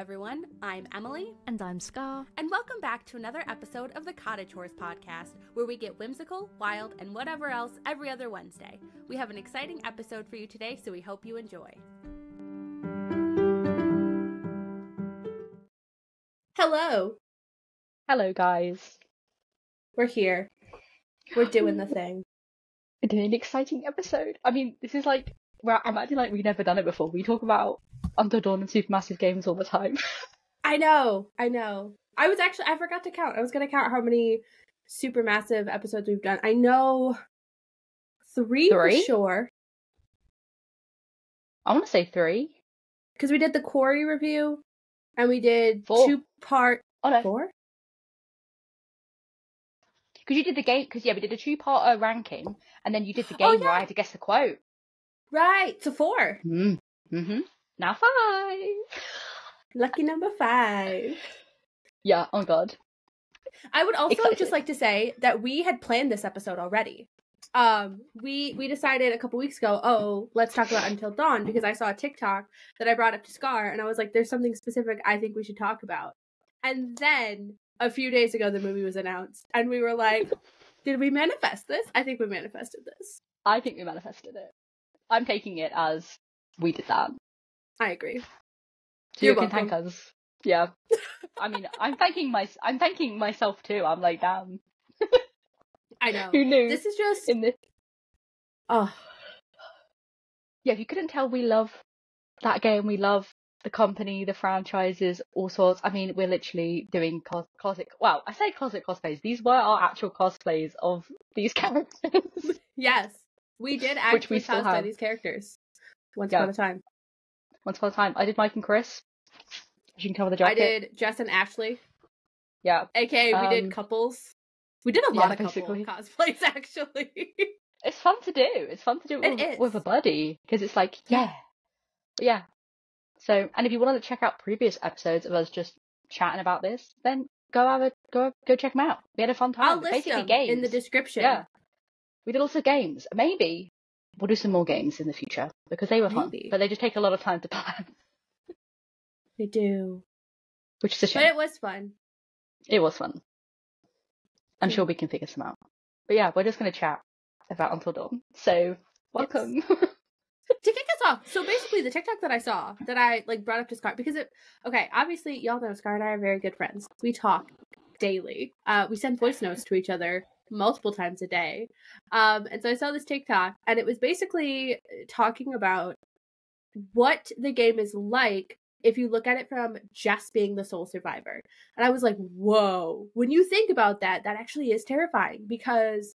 everyone. I'm Emily. And I'm Scar. And welcome back to another episode of the Cottage Horse podcast, where we get whimsical, wild, and whatever else every other Wednesday. We have an exciting episode for you today, so we hope you enjoy. Hello. Hello, guys. We're here. We're doing the thing. We're doing an exciting episode. I mean, this is like, I'm acting like we've never done it before. We talk about Until Dawn and Supermassive Games all the time. I know. I forgot to count. I was going to count how many Supermassive episodes we've done. I know three for sure. I want to say 3. Because we did the Quarry review, and we did 4. 2-part... Oh, no. 4? Because you did the game, we did a 2-part ranking, and then you did the game where I had to guess the quote. Right, so 4. Mm-hmm. Now 5. Lucky number 5. Yeah, oh god. I would also Excited. just like to say that we had planned this episode already. We decided a couple weeks ago, let's talk about Until Dawn, because I saw a TikTok that I brought up to Scar, and I was like, there's something specific I think we should talk about. And then, a few days ago, the movie was announced, and we were like, did we manifest this? I think we manifested this. I think we manifested it. I'm taking it as we did that. I agree. So you can thank us. Yeah. I mean, I'm thanking myself too. I'm like, damn. I know. Who knew? This is just... Yeah, if you couldn't tell, we love that game. We love the company, the franchises, all sorts. I mean, we're literally doing classic... Well, I say classic cosplays. These were our actual cosplays of these characters. Yes. We did actually cosplay these characters. Once upon a time. Once upon a time. I did Mike and Chris. You can tell with the jacket. I did Jess and Ashley. Yeah. AKA we did couples. We did a lot of couple cosplays, actually. It's fun to do. It's fun to do it with a buddy. Because it's like, yeah. So, and if you wanted to check out previous episodes of us just chatting about this, then go check them out. We had a fun time. I'll list them games in the description. Yeah. We did also games. Maybe we'll do some more games in the future because they were fun, but they just take a lot of time to plan. They do. Which is a shame. But it was fun. It was fun. I'm sure we can figure some out. But yeah, we're just going to chat about Until Dawn. So, welcome. To kick us off, so basically the TikTok that I saw, that I brought up to Scar, because obviously y'all know Scar and I are very good friends. We talk daily. We send voice notes to each other multiple times a day. And so I saw this TikTok, and it was basically talking about what the game is like if you look at it from Jess being the sole survivor. And I was like, whoa. When you think about that, that actually is terrifying, because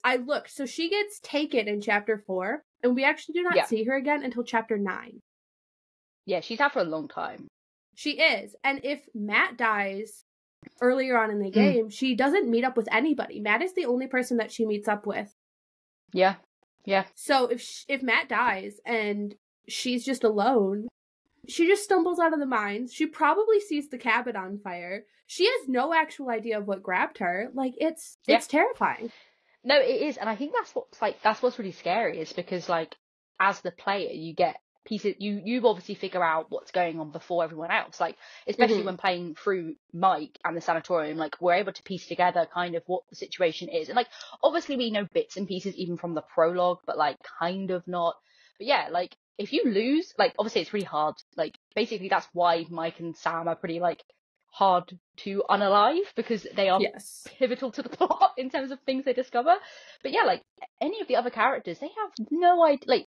I looked. So she gets taken in chapter 4, and we actually do not see her again until chapter 9. Yeah, she's out for a long time. She is. And if Matt dies earlier on in the game, she doesn't meet up with anybody. Matt is the only person that she meets up with. Yeah. So if Matt dies and she's just alone, she just stumbles out of the mines. She probably sees the cabin on fire. She has no actual idea of what grabbed her. It's terrifying. No, it is, and I think that's what's really scary, is because as the player you get pieces, you obviously figure out what's going on before everyone else. Especially when playing through Mike and the sanatorium, we're able to piece together kind of what the situation is. And obviously we know bits and pieces even from the prologue, but kind of not. But yeah, if you lose, obviously it's really hard. Basically that's why Mike and Sam are pretty hard to unalive, because they are pivotal to the plot in terms of things they discover. But yeah, any of the other characters, they have no idea.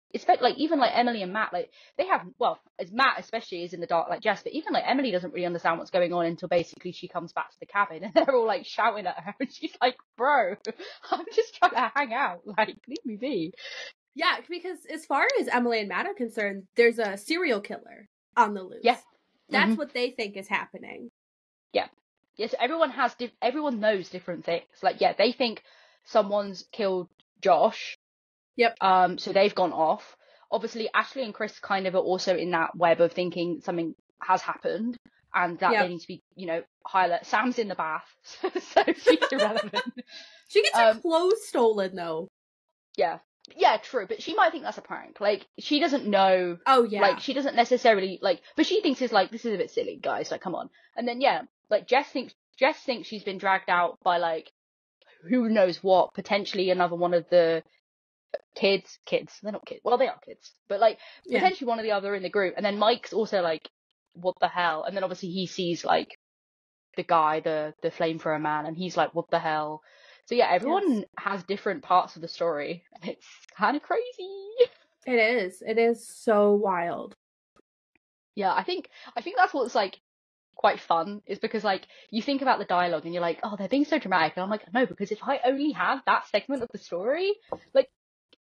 Even Emily and Matt, they have, well, as Matt especially is in the dark like Jess, but even Emily doesn't really understand what's going on until basically she comes back to the cabin, and they're all shouting at her, and she's like, bro, I'm just trying to hang out, leave me be. Yeah, because as far as Emily and Matt are concerned, there's a serial killer on the loose. Yeah. That's what they think is happening. Yeah. Yes, everyone knows different things. They think someone's killed Josh. Yep. So they've gone off. Obviously, Ashley and Chris kind of are also in that web of thinking something has happened, and that they need to be, highlight. Sam's in the bath, so she's irrelevant. She gets her clothes stolen, though. Yeah. Yeah, true, but she might think that's a prank. Like, she doesn't know. Oh, yeah. Like, she doesn't necessarily, like, but she thinks it's like, this is a bit silly, guys, like, come on. And then, yeah, like, Jess thinks she's been dragged out by, like, who knows what, potentially another one of the kids. They're not kids. Well, they are kids, but, like, potentially one or the other in the group. And then Mike's also like, what the hell? And then obviously he sees, like, the guy, the flamethrower man, and he's like, what the hell? So yeah, everyone has different parts of the story, and it's kind of crazy. It is so wild. Yeah, I think that's what's like quite fun, is because like you think about the dialogue and you're like, oh, they're being so dramatic, and I'm like, no, because if I only had that segment of the story, like,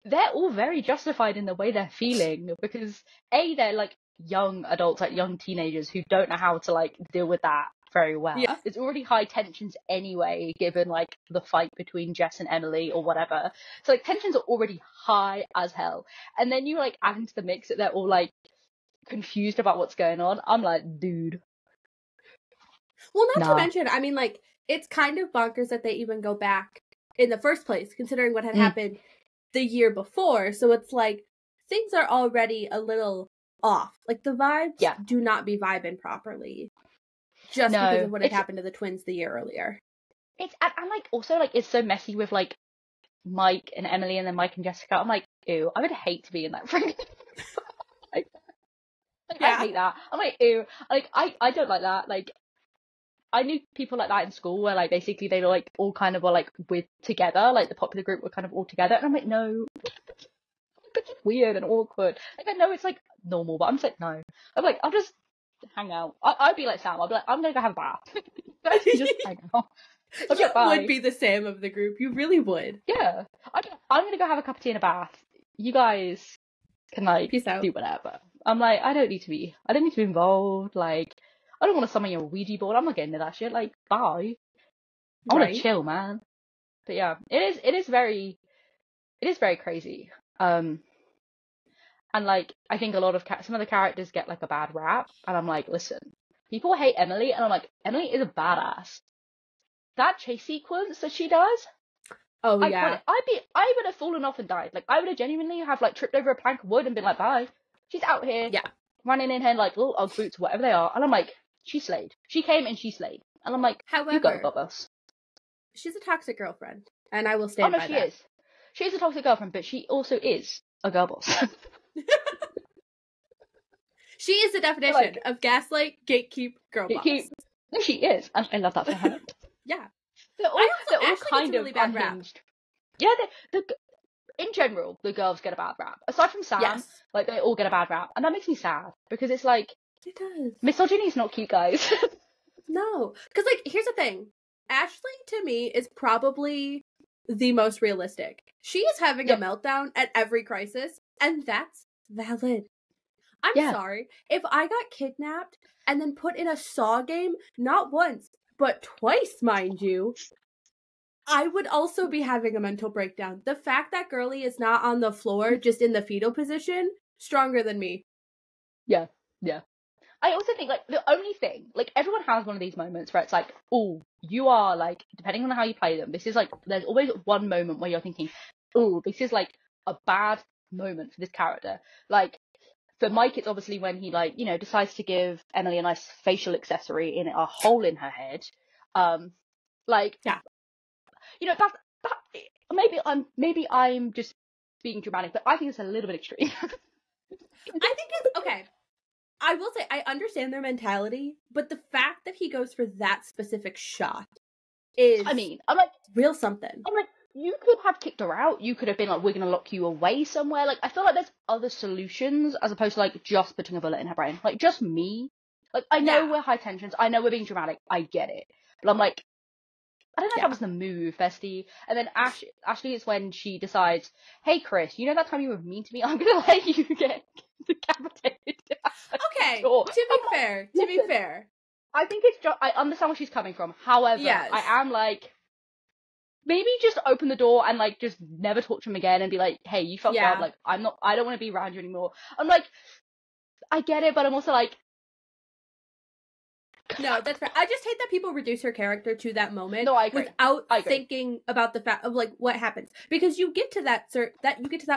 they're all very justified in the way they're feeling, because they're like young adults, like young teenagers who don't know how to like deal with that very well. Yeah. It's already high tensions anyway, given like the fight between Jess and Emily or whatever. So like tensions are already high as hell. And then you like add into the mix that they're all like confused about what's going on. I'm like, dude. Well, not to mention, I mean, like, it's kind of bonkers that they even go back in the first place, considering what had happened the year before. So it's like, things are already a little off. Like, the vibes do not be vibing properly. Just because of what had happened to the twins the year earlier. It's, and like, also, like, it's so messy with, like, Mike and Emily and then Mike and Jessica. I'm like, ew, I would hate to be in that freaking I hate that. I'm like, ew. Like, I don't like that. Like, I knew people like that in school where, like, basically they were, like, all kind of were, like, with together. Like, the popular group were kind of all together. And I'm like, no. It's just weird and awkward. Like, I know it's, like, normal, but I'm just like, no. I'm like, I'll just hang out. I'd be like Sam. I'd be like, I'm gonna go have a bath. Just hang out. You would be the Sam of the group. You really would. Yeah. I'm gonna go have a cup of tea and a bath. You guys can like peace out. Do whatever. I'm like, I don't need to be involved. Like, I don't want to summon your Ouija board. I'm not getting into that shit. Like, bye. I want to chill, man. But yeah, it is very crazy. And like, I think a lot of some of the characters get like a bad rap, and I'm like, listen, people hate Emily, and I'm like, Emily is a badass. That chase sequence that she does, I would have fallen off and died. Like, I would have genuinely have like tripped over a plank of wood and been like, bye. She's out here, running in her like little Ugg boots, whatever they are, and I'm like, she slayed. She came and she slayed, and I'm like, however, you go, Bubbles. She's a toxic girlfriend, and I will stand by that. She is. She's a toxic girlfriend, but she also is a girl boss. She is the definition of gaslight, gatekeep, girl boss. No, she is, and I love that for her. Yeah, they're all kind of really bad unhinged. Rap. Yeah, in general, the girls get a bad rap. Aside from Sam, like, they all get a bad rap, and that makes me sad, because it's like, it does. Misogyny is not cute, guys. No, because like, here's the thing. Ashley, to me, is probably the most realistic. She is having a meltdown at every crisis, and that's valid. I'm sorry. If I got kidnapped and then put in a Saw game, not once, but twice, mind you, I would also be having a mental breakdown. The fact that girly is not on the floor, just in the fetal position, stronger than me. Yeah. I also think, like, the only thing, like, everyone has one of these moments where it's like, oh, you are, like, depending on how you play them, this is, like, there's always one moment where you're thinking, oh, this is, like, a bad moment for this character. Like, for Mike, it's obviously when he, like, you know, decides to give Emily a nice facial accessory in a hole in her head. You know, that maybe I'm just being dramatic, but I think it's a little bit extreme. I think it's okay. I will say, I understand their mentality, but the fact that he goes for that specific shot is, I mean, I'm like, real something. I'm like, you could have kicked her out. You could have been like, we're going to lock you away somewhere. Like, I feel like there's other solutions as opposed to, like, just putting a bullet in her brain. Like, just me. Like, I know we're high tensions. I know we're being dramatic. I get it. But I'm like, I don't know if that was the move, bestie. And then Ashley is when she decides, hey, Chris, you know that time you were mean to me? I'm going to let you get decapitated. Okay, to be fair. I think it's just, I understand where she's coming from. However, I am like, maybe just open the door and, like, just never talk to him again and be like, hey, you fucked up. Like, I don't want to be around you anymore. I'm like, I get it, but I'm also like, No, that's fair. I just hate that people reduce her character to that moment. No, I agree. Without I agree. thinking about the fact of like what happens, because you get to that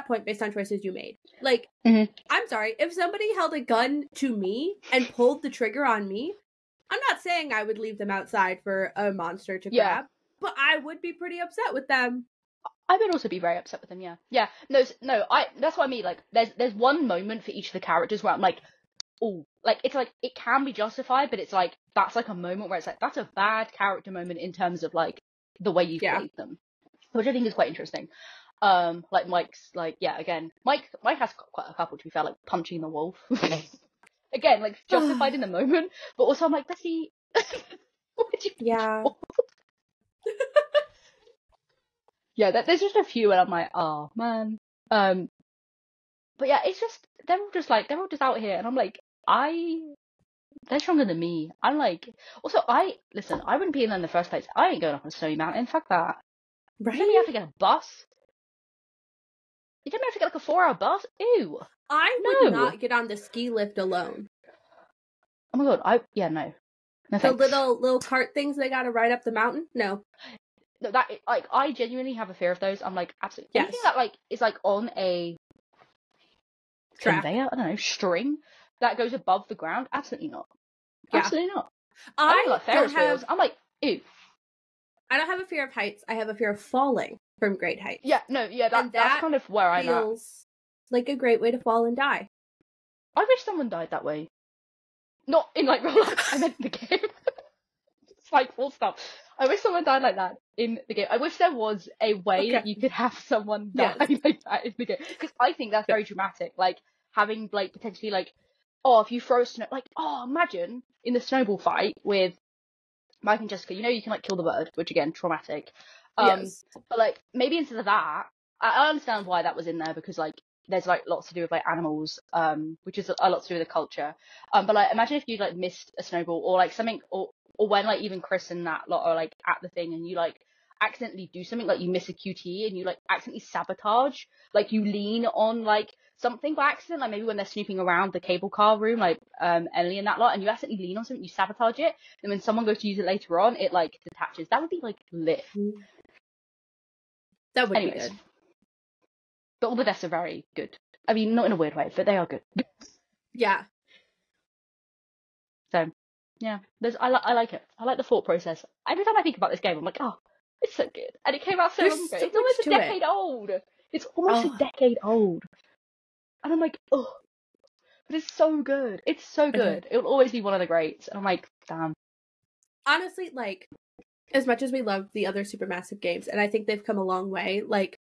point based on choices you made. Like, I'm sorry, if somebody held a gun to me and pulled the trigger on me, I'm not saying I would leave them outside for a monster to grab, but I would be pretty upset with them. I would also be very upset with them. Yeah. No. That's what I mean. Like, there's one moment for each of the characters where I'm like, oh, like it's like it can be justified, but it's like that's like a moment where it's like that's a bad character moment in terms of like the way you played them, which I think is quite interesting. Like Mike's like again, Mike has quite a couple, to be fair, like punching the wolf. Again, like justified in the moment, but also I'm like, Bessie, what did you do? There's just a few, and I'm like, oh man. But yeah, it's just they're all just out here, and I'm like, they're stronger than me. I'm like, also I wouldn't be in there in the first place. I ain't going up on a snowy mountain. Fuck that. Right? You don't have to get a bus. You don't have to get like a 4-hour bus. Ew. I would not get on the ski lift alone. Oh my god, no. No the little cart things they gotta ride up the mountain? No. No, that like I genuinely have a fear of those. I'm like, absolutely anything that like is like on a conveyor, I don't know, string that goes above the ground. Absolutely not. Absolutely not. I like Ferris wheels. I'm like, ew. I don't have a fear of heights. I have a fear of falling from great heights. Yeah, no, that's kind of where I'm at. Feels like a great way to fall and die. I wish someone died that way. Not in like real life. I meant in the game. It's like full stop. I wish someone died like that in the game. I wish there was a way that you could have someone die like that in the game, because I think that's very dramatic. Like having like potentially like, if you throw imagine in the snowball fight with Mike and Jessica, you can like kill the bird, which again traumatic. But like maybe instead of that, I understand why that was in there, because like there's like lots to do with like animals, which is a lot to do with the culture. But like imagine if you like missed a snowball or like something, or when like even Chris and that lot are like at the thing and you like accidentally do something, like you miss a QT and you like accidentally sabotage, like you lean on like something by accident, like maybe when they're snooping around the cable car room, like Emily and that lot, and you accidentally lean on something, you sabotage it, and when someone goes to use it later on, it like detaches. That would be like lit. That would be good. But all the deaths are very good. I mean, not in a weird way, but they are good. Yeah. So, yeah, I like it. I like the thought process. Every time I think about this game, I'm like, oh, it's so good. And it came out so long ago. It's almost a decade old. It's almost a decade old. And I'm like, oh, but it's so good. It's so good. It'll always be one of the greats. And I'm like, damn. Honestly, like, as much as we love the other Supermassive games, and I think they've come a long way, like,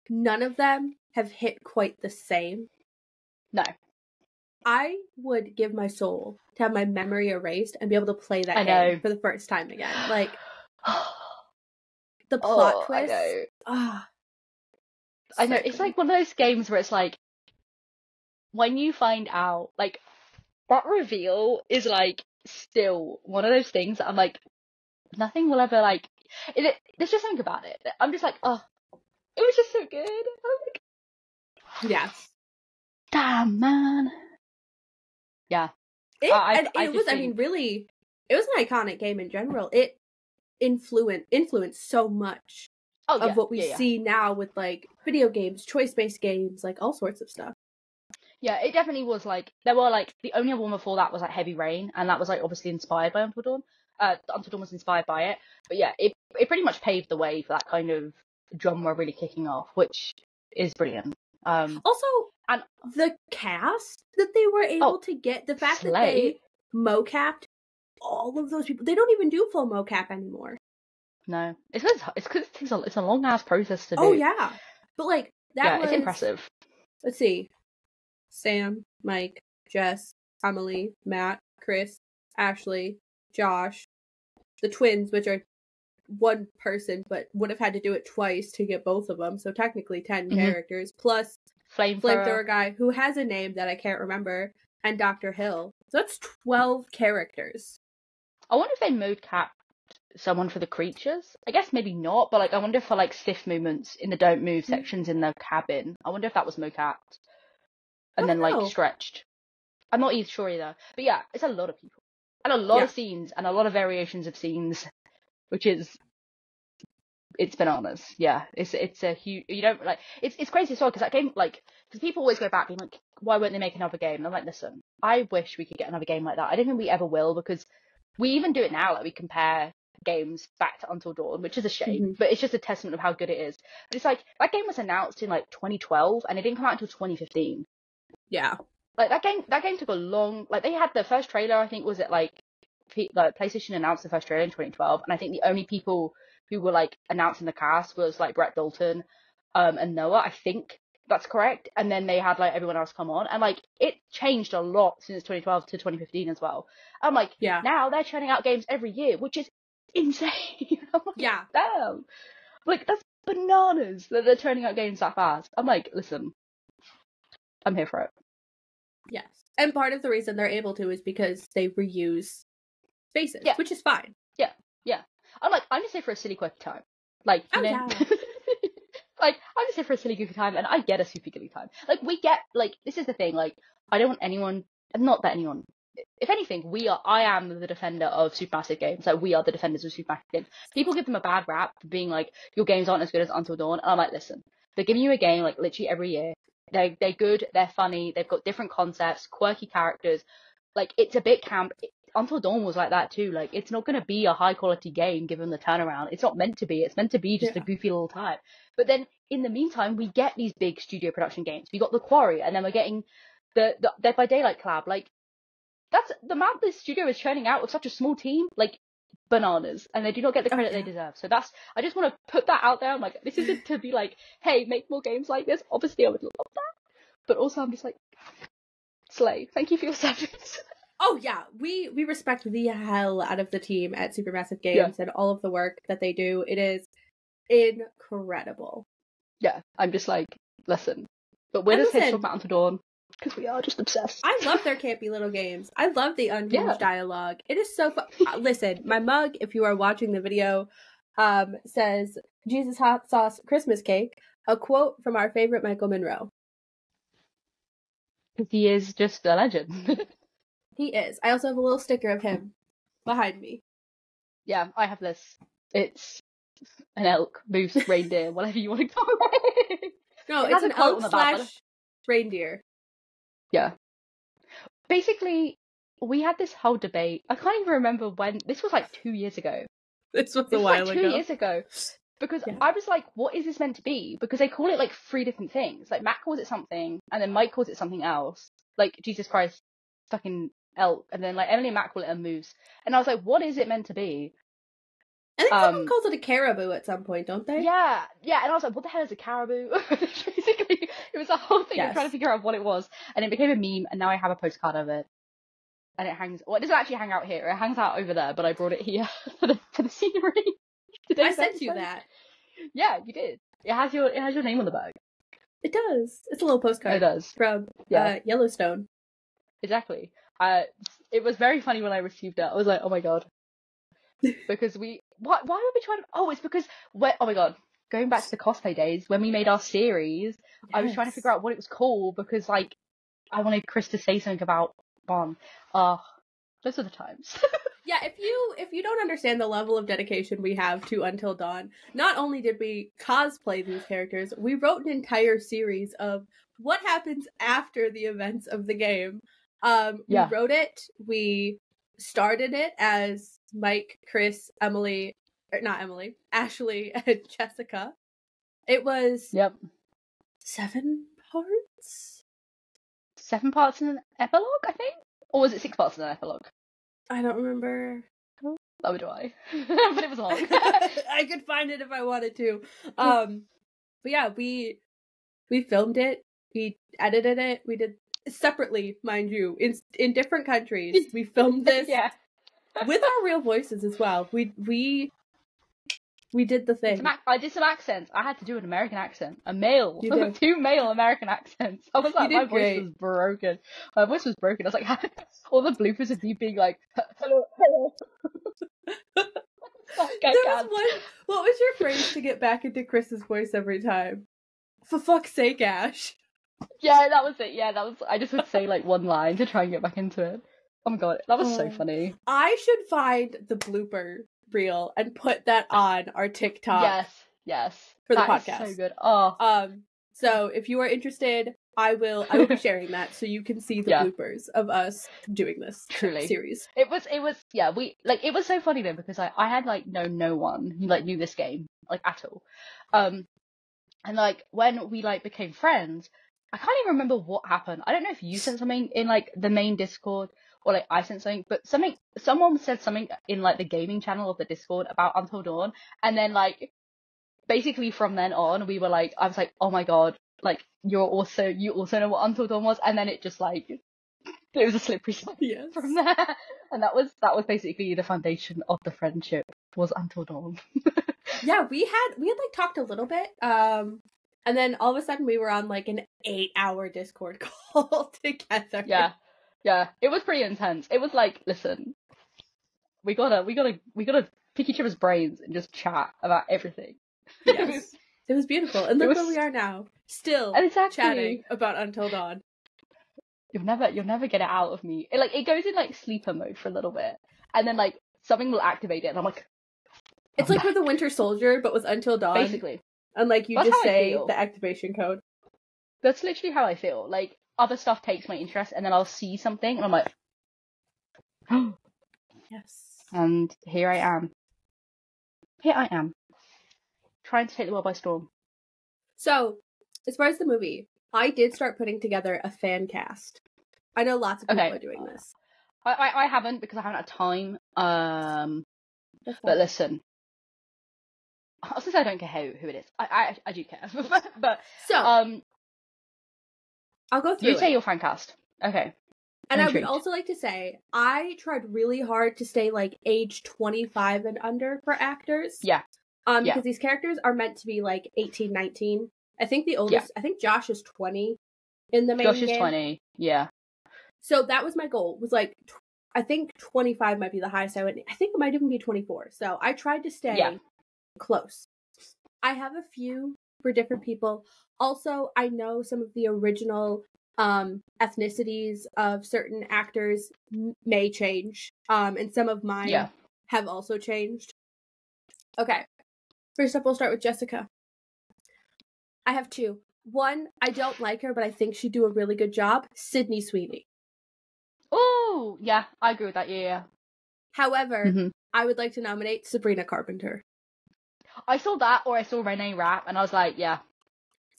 none of them have hit quite the same. No. I would give my soul to have my memory erased and be able to play that game for the first time again. Like, the plot twist. I know. It's like one of those games where it's like, when you find out, like, that reveal is like still one of those things that I'm like, nothing will ever like. There's just something about it. I'm just like, oh, it was just so good. I'm like, yes. Damn, man. Yeah. It was an iconic game in general. It influenced so much of what we see now with like video games, choice-based games, like all sorts of stuff. Yeah, it definitely was like, there were like, the only other one before that was like Heavy Rain, and that was like obviously inspired by Until Dawn. Until Dawn was inspired by it. But yeah, it pretty much paved the way for that kind of genre really kicking off, which is brilliant. Also, and the cast that they were able to get, the fact that they mocapped all of those people, they don't even do full mocap anymore. No, it's because it's a long ass process to do. Oh yeah, but like that was, it's impressive. Let's see, Sam, Mike, Jess, Emily, Matt, Chris, Ashley, Josh, the twins, which are one person, but would have had to do it twice to get both of them, so technically 10 characters, plus Flamethrower guy, who has a name that I can't remember, and Dr. Hill. So that's 12 characters. I wonder if they mode-capped someone for the creatures. I guess maybe not, but like I wonder if for like stiff movements in the don't move sections in the cabin, I wonder if that was mode-capped and then like stretched. I'm not sure either. But yeah, it's a lot of people. and a lot of scenes and a lot of variations of scenes, which is, it's bananas. Yeah, it's a huge, you don't like, it's crazy as well, because that game, like, because people always go back being like, why won't they make another game? And I'm like, listen, I wish we could get another game like that. I don't think we ever will, because we even do it now, like we compare games back to Until Dawn, which is a shame, but it's just a testament of how good it is. But it's like, that game was announced in like 2012 and it didn't come out until 2015. Yeah. Like that game took a long, like they had the first trailer, I think was at like PlayStation announced the first trailer in 2012, and I think the only people who were like announcing the cast was like Brett Dalton and Noah, I think that's correct. And then they had like everyone else come on, and like it changed a lot since 2012 to 2015 as well. I'm like, now they're churning out games every year, which is insane. I'm like, damn, like that's bananas that they're turning out games that fast. I'm like, listen, I'm here for it. Yes, and part of the reason they're able to is because they reuse spaces, which is fine. Yeah. I'm like, I'm just here for a silly quirky time. Like, you know, like, I'm just here for a silly goofy time, and I get a super goofy time. Like, we get, like, this is the thing, like, I don't want anyone, not that anyone, if anything, I am the defender of Supermassive Games. Like, we are the defenders of Supermassive Games. People give them a bad rap for being like, your games aren't as good as Until Dawn, and I'm like, listen, they're giving you a game, like, literally every year. They're good, they're funny, they've got different concepts, quirky characters. Like, it's a bit camp. Until Dawn was like that too. Like, it's not going to be a high quality game given the turnaround. It's not meant to be. It's meant to be just a goofy little time. But then in the meantime, we get these big studio production games. We got the Quarry, and then we're getting the Dead by Daylight collab. Like, that's the amount this studio is churning out with such a small team. Like, bananas, and they do not get the credit they deserve. So that's, I just want to put that out there. I'm like, this isn't to be like, hey, make more games like this. Obviously, I would love that, but also I'm just like, slay. Thank you for your service. Oh yeah, we respect the hell out of the team at Supermassive Games and all of the work that they do. It is incredible. Yeah, I'm just like, listen, but we're just here to talk about Until Dawn because we are just obsessed. I love their campy little games. I love the unhinged dialogue. It is so fun. Listen, my mug, if you are watching the video, says Jesus hot sauce Christmas cake. A quote from our favorite Michael Monroe. Because he is just a legend. He is. I also have a little sticker of him behind me. Yeah, I have this. It's an elk, moose, reindeer, whatever you want to call it. No, it's an elk / reindeer. Yeah. Basically, we had this whole debate. I can't even remember when. This was like 2 years ago. This was a while ago. 2 years ago. Because I was like, what is this meant to be? Because they call it like 3 different things. Like, Matt calls it something, and then Mike calls it something else. Like, Jesus Christ, fucking elk, and then like Emily and Matt call it a moose, and I was like, what is it meant to be? I think someone calls it a caribou at some point, don't they? Yeah, and I was like, what the hell is a caribou? Basically, it was a whole thing of trying to figure out what it was, and it became a meme, and now I have a postcard of it, and it hangs, well, it doesn't actually hang out here, it hangs out over there, but I brought it here for the scenery. I sent you that. Yeah, you did. It has your name on the bag. It does. It's a little postcard. It does. From Yellowstone. Exactly. It was very funny when I received it. I was like, oh my god. Because why were we trying to, it's because, oh my god, going back to the cosplay days, when we made our series, I was trying to figure out what it was called, because like, I wanted Chris to say something about Bon. Those are the times. Yeah, if you don't understand the level of dedication we have to Until Dawn, not only did we cosplay these characters, we wrote an entire series of what happens after the events of the game. We wrote it, we started it as Mike, Chris, Ashley, and Jessica. It was 7 parts? 7 parts in an epilogue, I think? Or was it 6 parts in an epilogue? I don't remember. Neither do I. But it was long. I could find it if I wanted to. But yeah, we filmed it, we edited it, we did separately, mind you, in different countries. We filmed this with our real voices as well. We did the thing. I did some accents. I had to do an American accent, a male, You did. 2 male American accents. I was like, my voice great. was broken. My voice was broken. I was like, all the bloopers of me being like, hello. What was your phrase to get back into Chris's voice every time? For fuck's sake, Ash. Yeah, that was it. Yeah, I just would say like one line to try and get back into it. Oh my god, that was so funny. I should find the blooper reel and put that on our TikTok. Yes. For the that podcast. Is so good. Oh. So if you are interested, I will be sharing that so you can see the bloopers of us doing this series. It was it was so funny though, because I had like no one who like knew this game like at all. And like when we like became friends, I can't even remember what happened. I don't know if you sent something in like the main Discord or like I sent something, but someone said something in like the gaming channel of the Discord about Until Dawn, and then like basically from then on we were like, I was like, oh my god, like you also know what Until Dawn was, and then it just like it was a slippery slope from there, and that was basically the foundation of the friendship was Until Dawn. Yeah, we had like talked a little bit, and then all of a sudden we were on like an 8-hour Discord call together. Yeah, it was pretty intense. It was like, listen, we gotta pick each other's brains and just chat about everything. Yes, it was beautiful, and look where we are now, still chatting about Until Dawn. You'll never get it out of me. It goes in like sleeper mode for a little bit, and then like something will activate it, and I'm like, it's like with the Winter Soldier, but with Until Dawn, basically. And like you just say the activation code. That's literally how I feel. Like other stuff takes my interest, and then I'll see something, and I'm like, yes. And here I am, trying to take the world by storm. So, as far as the movie, I did start putting together a fan cast. I know lots of people are doing this. I haven't, because I haven't had time. But listen, I was gonna say I don't care who it is. I do care. But so I'll go through. You say your fan cast. Okay. And I would also like to say I tried really hard to stay like age 25 and under for actors. Yeah. Because these characters are meant to be like 18, 19. I think the oldest, I think Josh is 20 in the main game. Josh is 20, yeah. So that was my goal, was like, I think 25 might be the highest I would, I think it might even be 24. So I tried to stay close. I have a few for different people. Also, I know some of the original ethnicities of certain actors may change. And some of mine have also changed. Okay. First up, we'll start with Jessica. I have two. One, I don't like her, but I think she'd do a really good job. Sydney Sweeney. Oh, yeah, I agree with that. Yeah. However, I would like to nominate Sabrina Carpenter. I saw that, or I saw Renee Rapp, and I was like, yeah.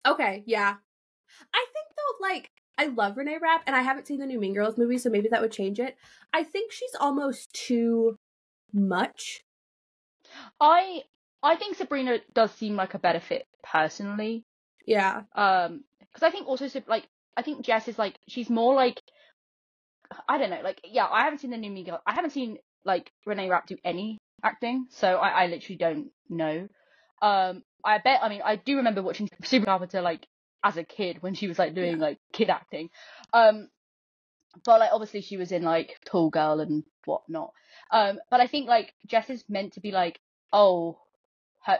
Okay, yeah. I think though, like, I love Renee Rapp, and I haven't seen the new Mean Girls movie, so maybe that would change it. I think she's almost too much. I think Sabrina does seem like a better fit personally. Yeah. Because I think also, like, I think Jess is like, she's more like, I don't know, like, yeah, I haven't seen the new Mean Girls. I haven't seen like Renee Rapp do any acting, so I literally don't know. I do remember watching Super Carpenter like as a kid when she was like doing like kid acting. But like obviously she was in like Tall Girl and whatnot. But I think like Jess is meant to be like,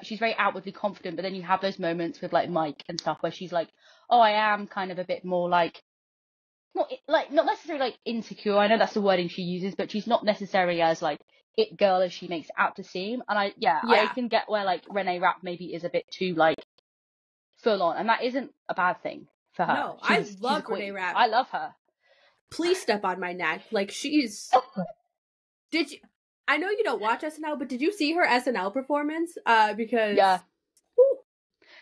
she's very outwardly confident, but then you have those moments with like Mike and stuff where she's like, oh, I am kind of a bit more like, not necessarily like insecure. I know that's the wording she uses, but she's not necessarily as like it girl as she makes it out to seem. And I can get where like Renee Rapp maybe is a bit too like full on, and that isn't a bad thing for her. No, I love Renee Rapp. I love her. Please step on my neck. Like she's. Did you? I know you don't watch SNL, but did you see her SNL performance? Because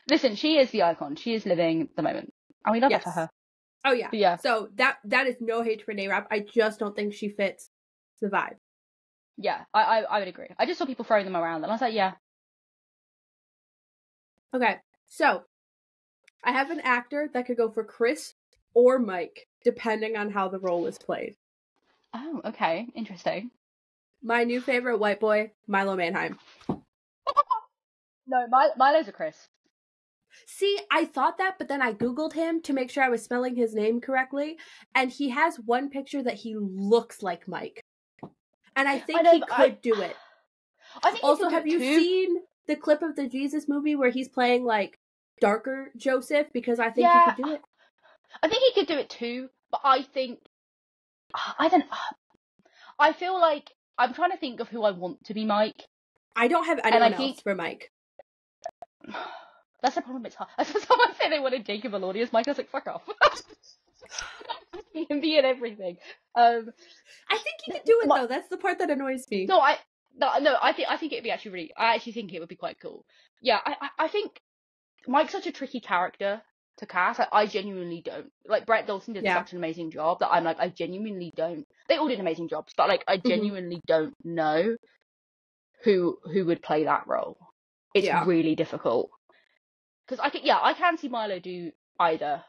listen, she is the icon. She is living the moment, and we love it for her. Oh yeah. But yeah. So that is no hate for Renee Rapp. I just don't think she fits the vibe. Yeah, I would agree. I just saw people throwing them around, and I was like, yeah. Okay, so I have an actor that could go for Chris or Mike, depending on how the role is played. Oh, okay, interesting. My new favorite white boy, Milo Manheim. No, Milo's a Chris. See, I thought that, but then I Googled him to make sure I was spelling his name correctly, and he has one picture that he looks like Mike. And I think he could do it. I think also, have you seen the clip of the Jesus movie where he's playing, like, darker Joseph? Because I think he could do it. I think he could do it too, but I think... I don't... I feel like I'm trying to think of who I want to be Mike. I don't have anyone else for Mike. That's the problem. It's hard. Someone said they wanted Jacob Elordi as Mike. I was like, fuck off. He can be in everything. I think he could do it though. That's the part that annoys me. No, I think it'd be actually really. I actually think it would be quite cool. Yeah, I think Mike's such a tricky character to cast. I genuinely don't. Like, Brett Dalton did such an amazing job that I'm like, I genuinely don't. They all did amazing jobs, but like, I genuinely don't know who would play that role. It's really difficult. Because I can see Milo do either.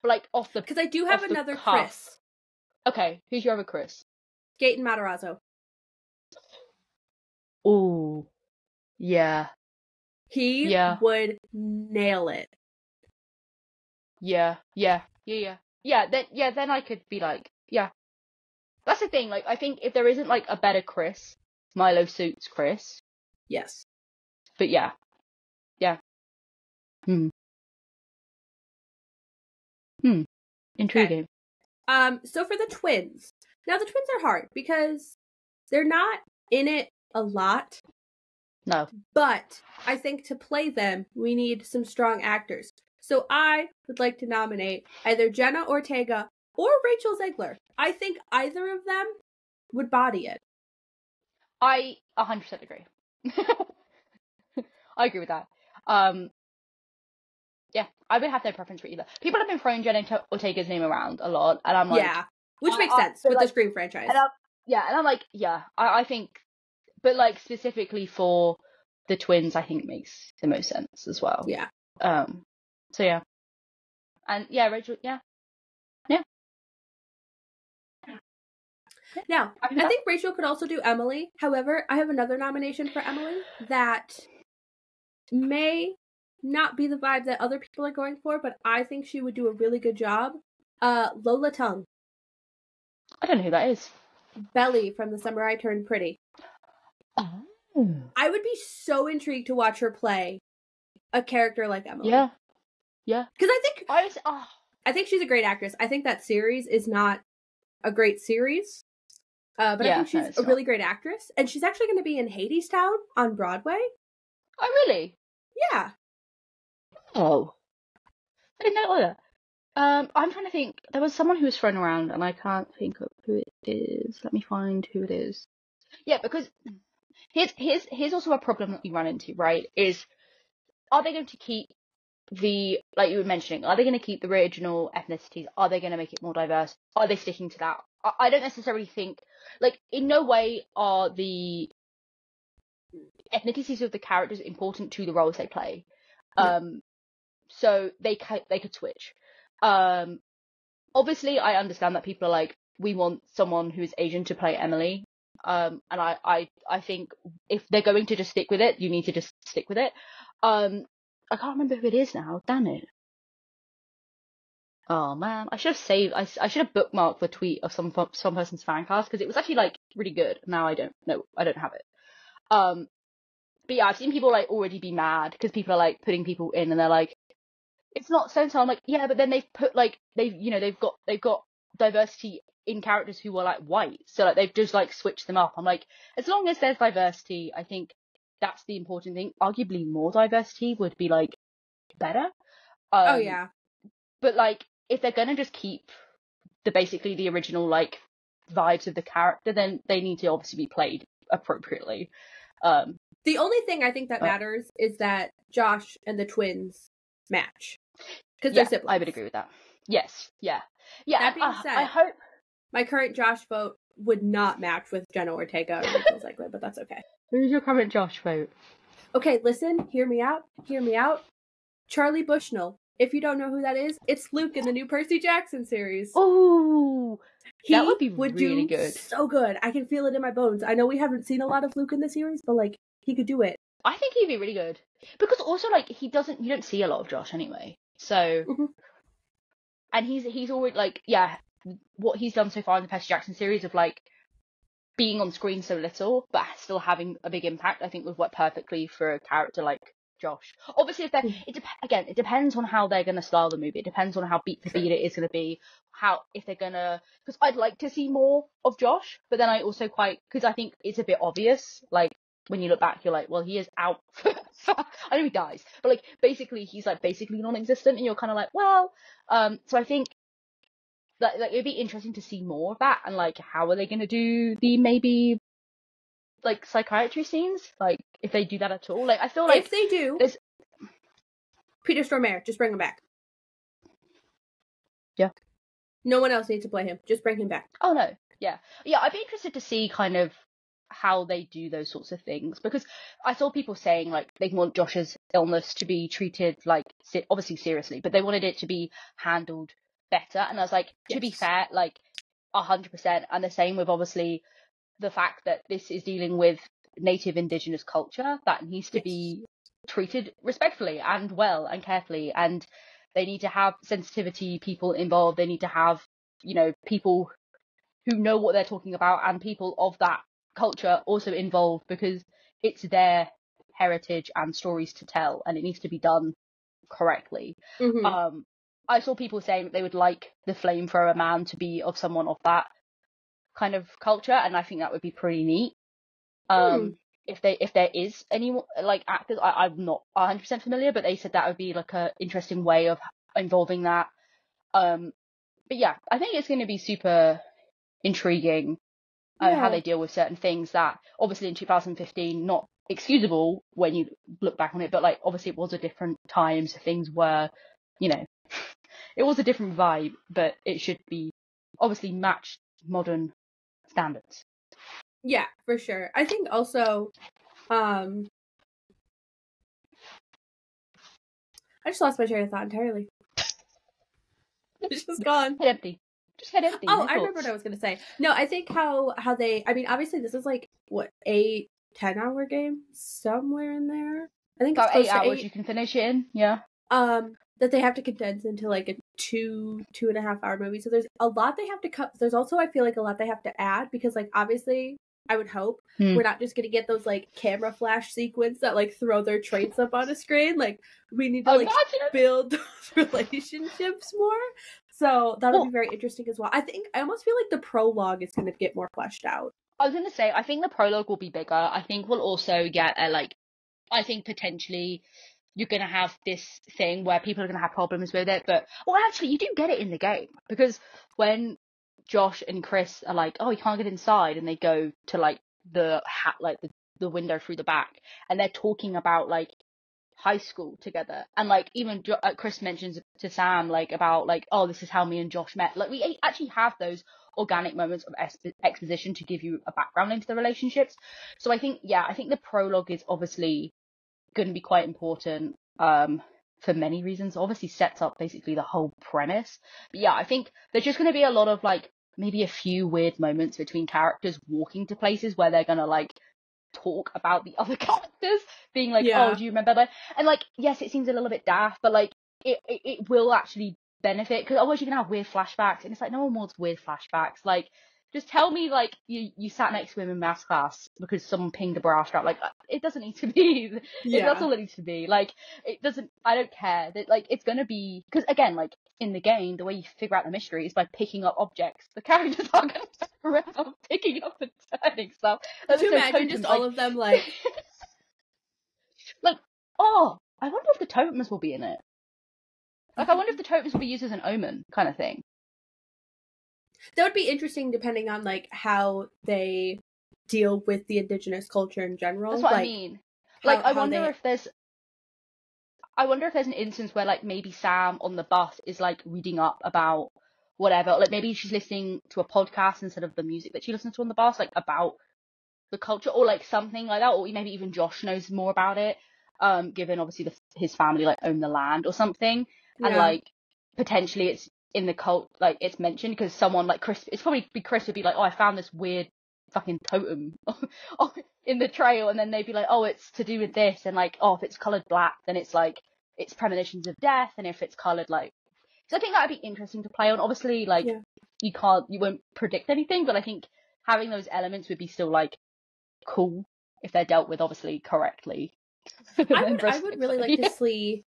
But like, off the... Because I do have another Chris. Okay, who's your other Chris? Gaten Matarazzo. Ooh. Yeah. He would nail it. Yeah. Then I could be like, yeah. That's the thing. Like, I think if there isn't like a better Chris, Milo suits Chris. Yes. But yeah. Intriguing. Okay. So for the twins. Now the twins are hard because they're not in it a lot. No. But I think to play them, we need some strong actors. So I would like to nominate either Jenna Ortega or Rachel Zegler. I think either of them would body it. I 100% agree. I agree with that. Yeah, I would have no preference for either. People have been throwing Jenna Ortega's name around a lot, and I'm like... Yeah, which makes sense with the Scream franchise. And I'm like, I think... But, like, specifically for the twins, I think makes the most sense as well. Yeah. So, yeah. And, yeah, Rachel, yeah. Now, I think Rachel could also do Emily. However, I have another nomination for Emily that may not be the vibe that other people are going for, but I think she would do a really good job. Lola Tung. I don't know who that is. Belly from The Summer I Turned Pretty. Oh. I would be so intrigued to watch her play a character like Emily. Yeah. Because I think she's a great actress. I think that series is not a great series. But I think she's a really great actress. And she's actually going to be in Hadestown on Broadway. Oh, really? Yeah. Oh. I didn't know that. I'm trying to think. There was someone who was thrown around, and I can't think of who it is. Let me find who it is. Yeah, because here's also a problem that we run into, right? Is, are they going to keep like you were mentioning, are they going to keep the original ethnicities? Are they going to make it more diverse? Are they sticking to that? I don't necessarily think, like, in no way are the ethnicities of the characters important to the roles they play. So they could switch. Obviously, I understand that people are like, we want someone who's Asian to play Emily. And I think if they're going to just stick with it, you need to just stick with it. I can't remember who it is now. Damn it. Oh man, I should have bookmarked the tweet of some person's fan cast because it was actually like really good. Now I don't have it. But yeah, I've seen people like already be mad because people are like putting people in and they're like, it's not so and so. I'm like, yeah, but then they've put like they've got diversity in characters who are like white, so like they've just like switched them up. I'm like, as long as there's diversity, I think that's the important thing. Arguably, more diversity would be like better. Oh yeah. But like, if they're gonna just keep basically the original like vibes of the character, then they need to obviously be played appropriately. The only thing I think that matters is that Josh and the twins match because they're siblings. I would agree with that. Yes, yeah. That being said, I hope my current Josh vote would not match with Jenna Ortega or Rachel Zegler, but that's okay. Who's your current Josh vote? Okay, listen, hear me out. Charlie Bushnell. If you don't know who that is, it's Luke in the new Percy Jackson series. Oh, that would be really good. So good. I can feel it in my bones. I know we haven't seen a lot of Luke in the series, but like he could do it. I think he'd be really good because also like you don't see a lot of Josh anyway. So, and he's already like what he's done so far in the Percy Jackson series of like being on screen so little but still having a big impact, I think would work perfectly for a character like Josh. Obviously, if they're again, it depends on how they're gonna style the movie. It depends on how beat for beat it is gonna be. How if they're gonna, because I'd like to see more of Josh, but then I also because I think it's a bit obvious. Like when you look back, you're like, well, he is out. I know he dies, but like basically he's like basically non-existent, and you're kind of like, well, so I think that like it'd be interesting to see more of that, and like how are they gonna do the maybe like psychiatry scenes, like if they do that at all. Like I feel like if they do, there's Peter Stormare, just bring him back. Yeah. No one else needs to play him. Just bring him back. Oh no, yeah, I'd be interested to see kind of how they do those sorts of things, because I saw people saying like they want Josh's illness to be treated like obviously seriously, but they wanted it to be handled better. And I was like, to be fair, like 100%, and the same with obviously the fact that this is dealing with native indigenous culture that needs to be treated respectfully and well and carefully, and they need to have sensitivity people involved. They need to have, you know, people who know what they're talking about and people of that culture also involved, because it's their heritage and stories to tell, and it needs to be done correctly. I saw people saying that they would like the flamethrower man to be of someone of that kind of culture, and I think that would be pretty neat. If there is any like actors, I'm not 100% familiar, but they said that would be like a interesting way of involving that. But yeah, I think it's going to be super intriguing how they deal with certain things that obviously in 2015 not excusable when you look back on it, but like obviously it was a different time, so things were, you know, it was a different vibe, but it should be obviously matched modern standards. Yeah, for sure. I think also I just lost my train of thought entirely. It's just gone. Head empty. Just head empty. Oh, I remember what I was gonna say. No, I think how they, I mean, obviously this is like what, 8-10 hour game somewhere in there. I think about it's 8 hours you can finish it in. Yeah. That they have to condense into like a 2.5 hour movie. So there's a lot they have to cut. There's also, I feel like, a lot they have to add, because like obviously I would hope we're not just gonna get those like camera flash sequence that like throw their traits up on a screen. Like we need to like build those relationships more. So that'll be very interesting as well. I almost feel like the prologue is gonna get more fleshed out. I was gonna say, I think the prologue will be bigger. I think we'll also get I think potentially you're gonna have this thing where people are gonna have problems with it, but actually you do get it in the game, because when Josh and Chris are like, oh, you can't get inside, and they go to like the window through the back, and they're talking about like high school together, and like even Chris mentions to Sam like about like, oh, this is how me and Josh met. Like we actually have those organic moments of exposition to give you a background into the relationships. So I think the prologue is obviously going to be quite important for many reasons. Obviously sets up basically the whole premise, but yeah, I think there's just going to be a lot of like maybe a few weird moments between characters walking to places where they're going to like talk about the other characters, being like, oh, do you remember that? And like, yes, it seems a little bit daft, but like it will actually benefit, because otherwise you're gonna have weird flashbacks, and it's like no one wants weird flashbacks. Like just tell me like you sat next to him in maths class because someone pinged the bra strap. Like it doesn't need to be that's all it needs to be. Like it doesn't, I don't care that like it's gonna be, because again, like in the game, the way you figure out the mystery is by picking up objects. The characters aren't gonna go around picking up and turning stuff. Could you imagine just all of them like like, oh, I wonder if the totems will be in it. Like, I wonder if the totems will be used as an omen kind of thing. That would be interesting, depending on like how they deal with the indigenous culture in general. That's what I mean. Like, I wonder if there's an instance where like maybe Sam on the bus is like reading up about whatever. Like maybe she's listening to a podcast instead of the music that she listens to on the bus, like about the culture or like something like that. Or maybe even Josh knows more about it, given obviously his family like own the land or something. And like potentially it's in the cult, like it's mentioned because someone like Chris, it's probably Chris would be like, oh, I found this weird fucking totem in the trail, and then they'd be like, oh, it's to do with this, and like, oh, if it's coloured black, then it's like it's premonitions of death, and if it's coloured like, so I think that'd be interesting to play on. Obviously, like you won't predict anything, but I think having those elements would be still like cool if they're dealt with obviously correctly. I would really like to see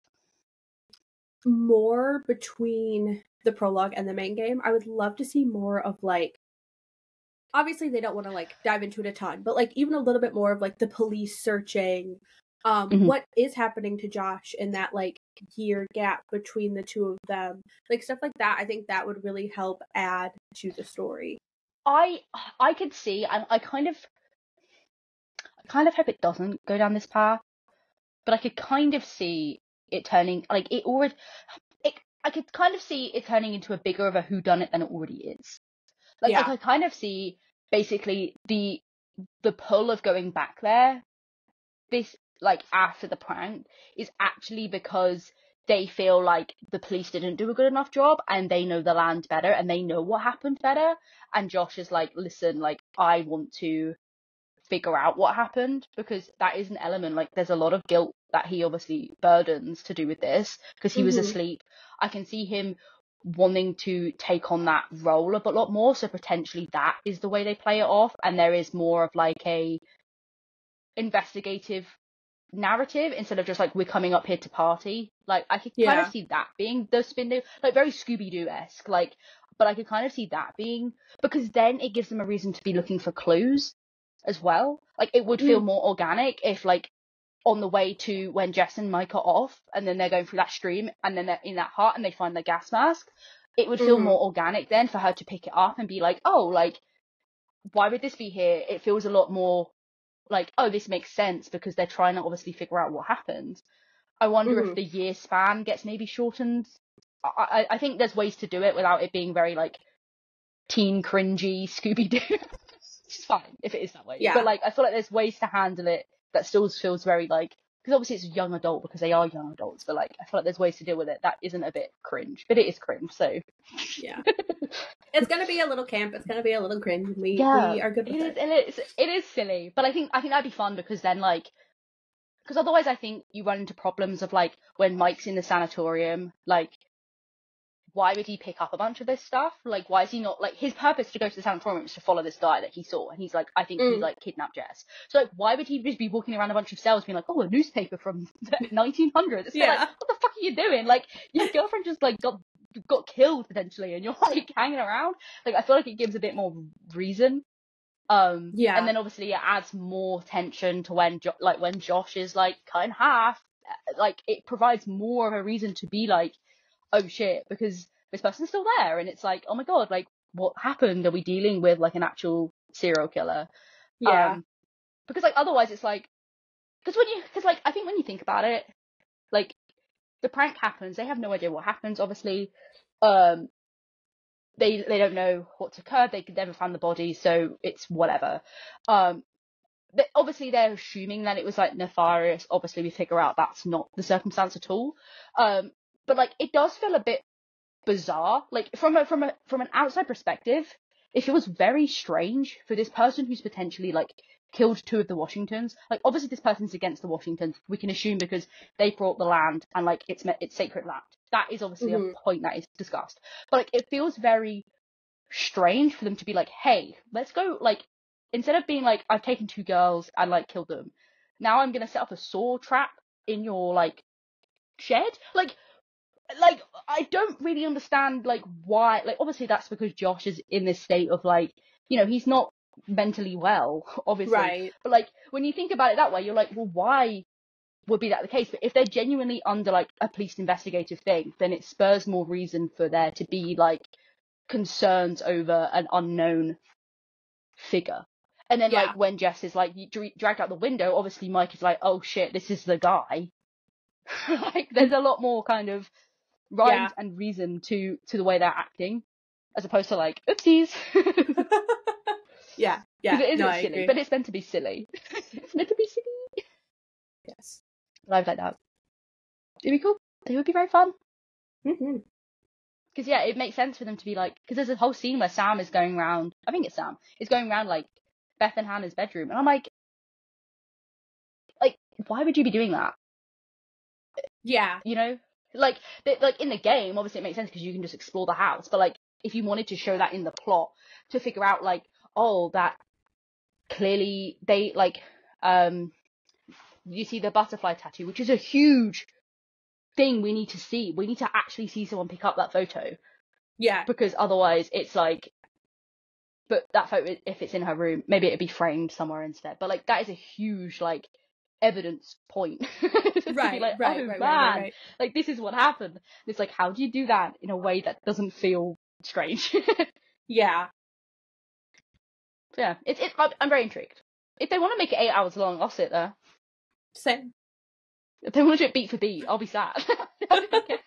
more between the prologue and the main game. I would love to see more of like, obviously they don't want to like dive into it a ton, but like even a little bit more of like the police searching, what is happening to Josh in that like year gap between the two of them, like stuff like that. I think that would really help add to the story. I could see, and I kind of hope it doesn't go down this path, but I could kind of see it turning like it already. I could kind of see it turning into a bigger of a whodunit than it already is. Like I kind of see basically the pull of going back there. This like after the prank is actually because they feel like the police didn't do a good enough job and they know the land better and they know what happened better. And Josh is like, listen, like I want to figure out what happened, because that is an element, like there's a lot of guilt that he obviously burdens to do with this because he was asleep. I can see him wanting to take on that role a lot more, so potentially that is the way they play it off, and there is more of like a investigative narrative instead of just like we're coming up here to party. Like I could kind of see that being the spin, like very Scooby-Doo-esque, like, but I could kind of see that being, because then it gives them a reason to be looking for clues as well. Like it would feel more organic if like on the way to when Jess and Mike are off and then they're going through that stream and then they're in that hut and they find the gas mask, it would feel more organic then for her to pick it up and be like, oh, like why would this be here? It feels a lot more like, oh, this makes sense because they're trying to obviously figure out what happened. I wonder if the year span gets maybe shortened. I think there's ways to do it without it being very like teen cringy Scooby-Doo. It's fine if it is that way. Yeah. But like I feel like there's ways to handle it that still feels very like, because obviously it's a young adult because they are young adults, but like I feel like there's ways to deal with it that isn't a bit cringe, but it is cringe. So yeah, it's gonna be a little camp. It's gonna be a little cringe. We are good with it. And it is silly, but I think that'd be fun because then like, because otherwise I think you run into problems of like when Mike's in the sanatorium, like why would he pick up a bunch of this stuff? Like, why is he not, like, his purpose to go to the sanatorium is to follow this guy that he saw, and he's like, I think he, like, kidnapped Jess. So, like, why would he just be walking around a bunch of cells being like, oh, a newspaper from the 1900s? It's like, what the fuck are you doing? Like, your girlfriend just, like, got killed, potentially, and you're, like, hanging around? Like, I feel like it gives a bit more reason. And then, obviously, it adds more tension to when, when Josh is, like, cut in half. Like, it provides more of a reason to be, like, oh shit, because this person's still there, and it's like, oh my god, like what happened? Are we dealing with like an actual serial killer? Because like otherwise it's like, because like I think when you think about it, like the prank happens, they have no idea what happens, obviously. They don't know what's occurred, they could never find the body, so it's whatever. Obviously they're assuming that it was like nefarious. Obviously we figure out that's not the circumstance at all. But like it does feel a bit bizarre, like from an outside perspective. It feels very strange for this person who's potentially like killed two of the Washingtons. Like obviously this person's against the Washingtons, we can assume, because they brought the land and like it's sacred land. That is obviously a point that is discussed. But like it feels very strange for them to be like, hey, let's go, like instead of being like, I've taken two girls and like killed them, now I'm gonna set up a saw trap in your like shed. Like I don't really understand like why. Like obviously that's because Josh is in this state of like, you know, he's not mentally well, obviously. Right. But like when you think about it that way, you're like, well, why would be that the case? But if they're genuinely under like a police investigative thing, then it spurs more reason for there to be like concerns over an unknown figure. And then like when Jess is like dragged out the window, obviously Mike is like, oh shit, this is the guy. Like there's a lot more kind of rhyme and reason to the way they're acting, as opposed to like oopsies. yeah Because it is silly, but it's meant to be silly. It's meant to be silly. Yes, live like that, it'd be cool. It would be very fun. Because it makes sense for them to be like, because there's a whole scene where Sam is going around, I think it's Sam is going around like Beth and Hannah's bedroom, and I'm like why would you be doing that? You know, like in the game obviously it makes sense because you can just explore the house, but like if you wanted to show that in the plot to figure out like, oh, that clearly they like you see the butterfly tattoo, which is a huge thing we need to see. We need to actually see someone pick up that photo. Yeah. Because otherwise it's like, but that photo, if it's in her room, maybe it'd be framed somewhere instead. But like, that is a huge, like, evidence point. To be like, right. Like, this is what happened. And it's like, how do you do that in a way that doesn't feel strange? Yeah. Yeah, I'm very intrigued. If they want to make it 8 hours long, I'll sit there. Same. If they want to do it beat for beat, I'll be sad. I don't care.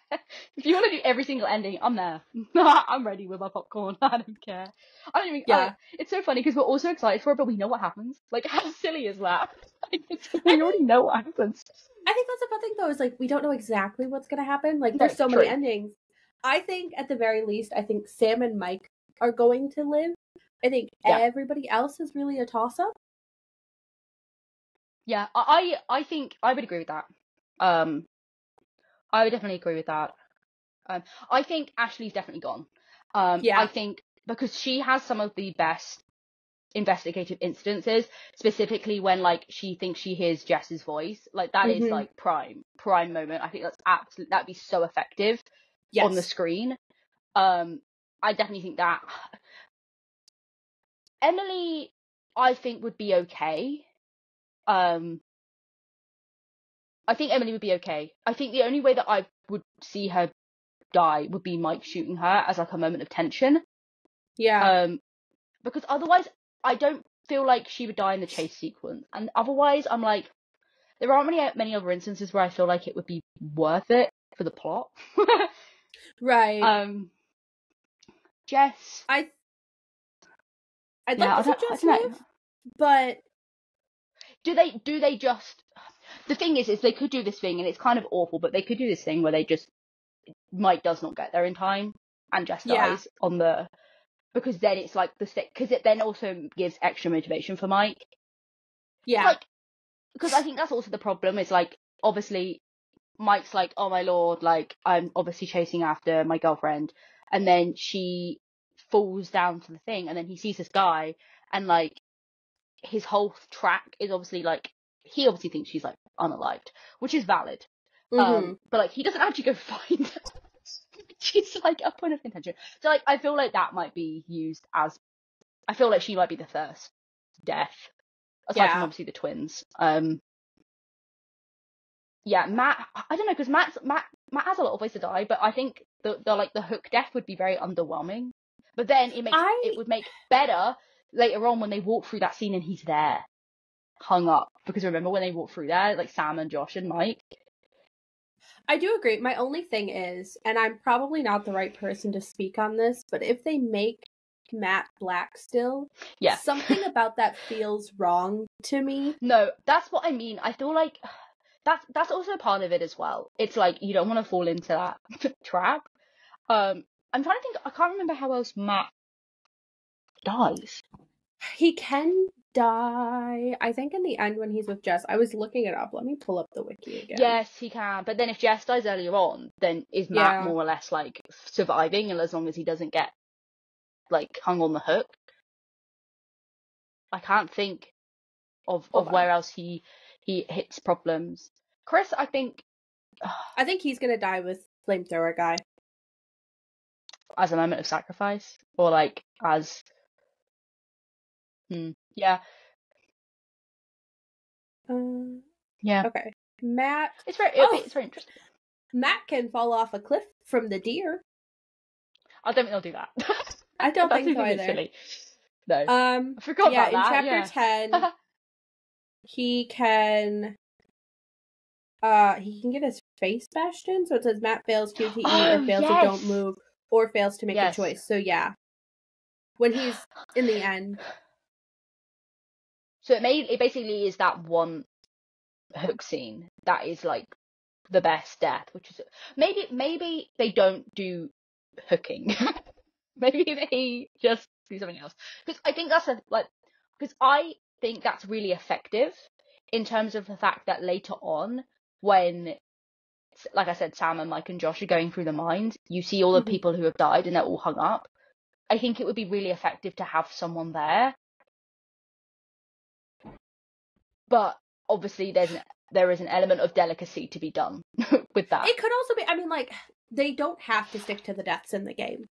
If you want to do every single ending, I'm there. I'm ready with my popcorn. I don't care. I don't even. Yeah. It's so funny because we're all so excited for it, but we know what happens. Like, how silly is that? We already know what happens. I think that's the fun thing, though, is like we don't know exactly what's gonna happen. Like, No, there's so true. many endings. I think at the very least, I think Sam and Mike are going to live. I think everybody else is really a toss-up. Yeah, I think I would agree with that. I would definitely agree with that. I think Ashley's definitely gone. I think because she has some of the best investigative instances, specifically when like she thinks she hears Jess's voice. Like that is like prime moment. I think that's absolutely, that'd be so effective on the screen. I definitely think that Emily, I think, would be okay. I think Emily would be okay. I think the only way that I would see her die would be Mike shooting her as like a moment of tension. Yeah. Because otherwise I don't feel like she would die in the chase sequence. And otherwise I'm like, there aren't many other instances where I feel like it would be worth it for the plot. Right. Jess. I'd like to see Jess live, but do they just, the thing is they could do this thing, and it's kind of awful, but they could do this thing where they just, Mike does not get there in time and Jess dies on the, because then it's like because it then also gives extra motivation for Mike. Yeah. Like, because I think that's also the problem, is like, obviously Mike's like, oh my lord, like I'm obviously chasing after my girlfriend, and then she falls down to the thing, and then he sees this guy, and like his whole track is obviously like, he obviously thinks she's like unalived, which is valid. But like he doesn't actually go find her. She's like a point of contention. So like I feel like that might be used as, I feel like she might be the first death, aside from obviously the twins. Yeah, Matt, I don't know, because Matt has a lot of ways to die, but I think the like the hook death would be very underwhelming. But then it would make better later on when they walk through that scene and he's there, hung up. Because remember when they walk through there, like Sam and Josh and Mike. I do agree. My only thing is, and I'm probably not the right person to speak on this, but if they make Matt black still, something about that feels wrong to me. No, that's what I mean. I feel like that's also part of it as well. It's like you don't want to fall into that trap. I'm trying to think. I can't remember how else Matt dies. He can die, I think, in the end when he's with Jess. I was looking it up. Let me pull up the wiki again. Yes, he can. But then if Jess dies earlier on, then is Matt more or less like surviving, and as long as he doesn't get like hung on the hook? I can't think of where else he hits problems. Chris, I think he's gonna die with flamethrower guy as a moment of sacrifice, or like as yeah. Okay. Matt. It's very interesting. Matt can fall off a cliff from the deer. I don't think they'll do that. I don't think so either. Silly. No. I forgot about that. In chapter 10, he can get his face bashed in. So it says Matt fails QTE or fails to don't move or fails to make a choice. So yeah. When he's in the end. So it basically is that one hook scene that is like the best death, which is maybe they don't do hooking. Maybe they just do something else, because I think I think that's really effective in terms of the fact that later on, when, like I said, Sam and Mike and Josh are going through the mines, you see all the people who have died and they're all hung up. I think it would be really effective to have someone there. But obviously there's there is an element of delicacy to be done with that. It could also be, I mean, like, they don't have to stick to the deaths in the game.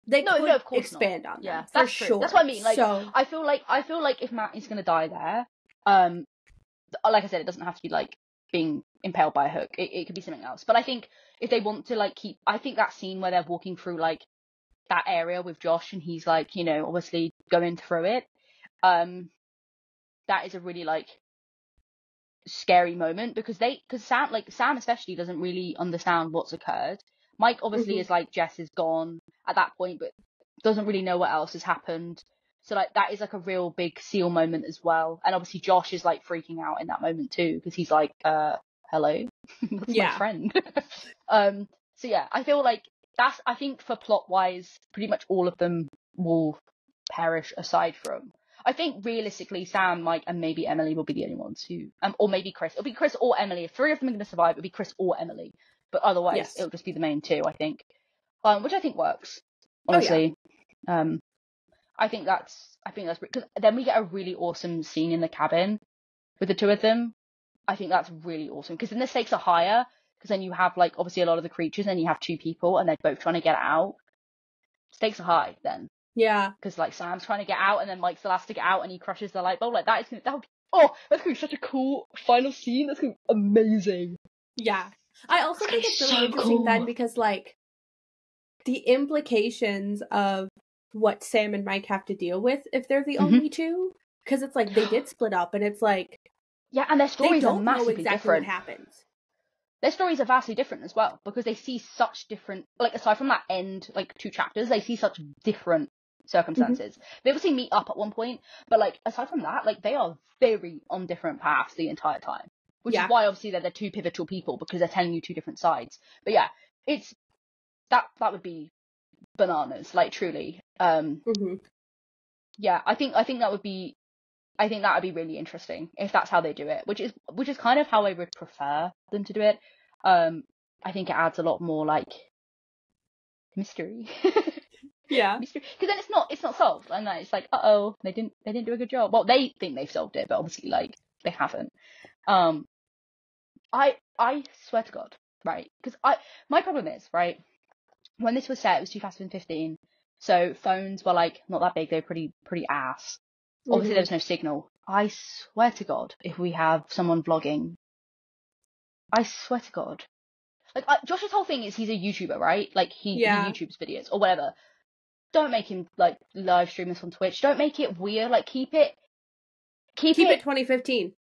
They could of course expand not. on Yeah, them, that's for true. sure. That's what I mean. Like, so... I feel like if Matt is gonna die there, like I said, it doesn't have to be like being impaled by a hook. It could be something else. But I think if they want to like keep, I think that scene where they're walking through like that area with Josh and he's like, you know, obviously going through it, that is a really like scary moment because Sam especially doesn't really understand what's occurred. Mike obviously is like, Jess is gone at that point, but doesn't really know what else has happened. So like that is like a real big seal moment as well. And obviously Josh is like freaking out in that moment too because he's like, hello, that's my friend. So yeah, I feel like I think for plot wise, pretty much all of them will perish aside from. I think realistically, Sam, Mike, and maybe Emily will be the only ones who, or maybe Chris. It'll be Chris or Emily. If 3 of them are going to survive, it'll be Chris or Emily. But otherwise, it'll just be the main 2, I think. Which I think works, honestly. I think that's because then we get a really awesome scene in the cabin with the 2 of them. I think that's really awesome because then the stakes are higher because then you have like obviously a lot of the creatures and you have 2 people and they're both trying to get out. Stakes are high then. Yeah. Because like Sam's trying to get out and then Mike's the last to get out and he crushes the light bulb. Like that's gonna be such a cool final scene. That's gonna be amazing. Yeah. I also think it's really interesting then because like the implications of what Sam and Mike have to deal with if they're the only 2. Because it's like they did split up and it's like and their stories are massively exactly different. What happens. Their stories are vastly different as well because they see such different, like aside from that end like 2 chapters, they see such different circumstances. They obviously meet up at one point, but like aside from that, like they are very on different paths the entire time, which is why obviously they're the 2 pivotal people because they're telling you 2 different sides. But yeah, it's that would be bananas, like truly. Yeah, I think that would be really interesting if that's how they do it, which is kind of how I would prefer them to do it. I think it adds a lot more like mystery. Mystery, because then it's not solved, and then it's like, they didn't do a good job. Well, they think they've solved it, but obviously like they haven't. I swear to God, right? Because my problem is, right, when this was set, it was 2015, so phones were like not that big, they were pretty ass. Obviously there was no signal. I swear to God, if we have someone vlogging, I swear to God, like Josh's whole thing is he's a YouTuber, right? Like he YouTubes videos or whatever. Don't make him like live stream this on Twitch. Don't make it weird. Like keep it 2015.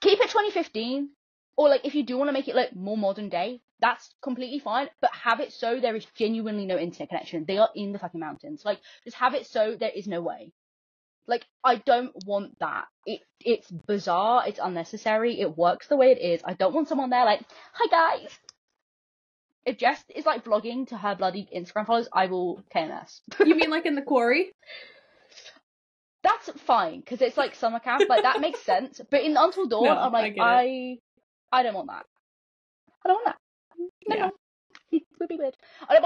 Keep it 2015. Or like if you do want to make it like more modern day, that's completely fine. But have it so there is genuinely no internet connection. They are in the fucking mountains. Like just have it so there is no way. Like I don't want that. It's bizarre. It's unnecessary. It works the way it is. I don't want someone there like, hi guys. If Jess is like vlogging to her bloody Instagram followers, I will KMS. You mean like in the Quarry? That's fine because it's like summer camp. Like that makes sense. But in Until Dawn, No, I'm like, I don't want that. I don't want that. No. It would be weird. I don't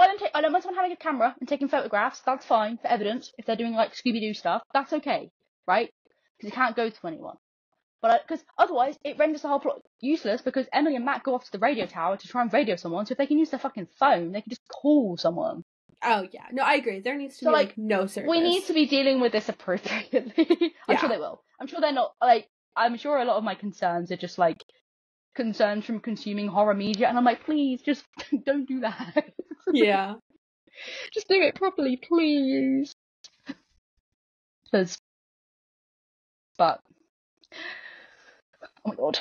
want someone having a camera and taking photographs. That's fine for evidence. If they're doing like Scooby-Doo stuff, that's okay, right? Because you can't go to anyone. But because otherwise it renders the whole plot useless because Emily and Matt go off to the radio tower to try and radio someone. So if they can use their fucking phone, they can just call someone. Oh yeah, no, I agree. There needs to be like no service. We need to be dealing with this appropriately. I'm sure they will. I'm sure they're not like. I'm sure a lot of my concerns are just like concerns from consuming horror media, and I'm like, please, just don't do that. Yeah, just do it properly, please. But oh my God,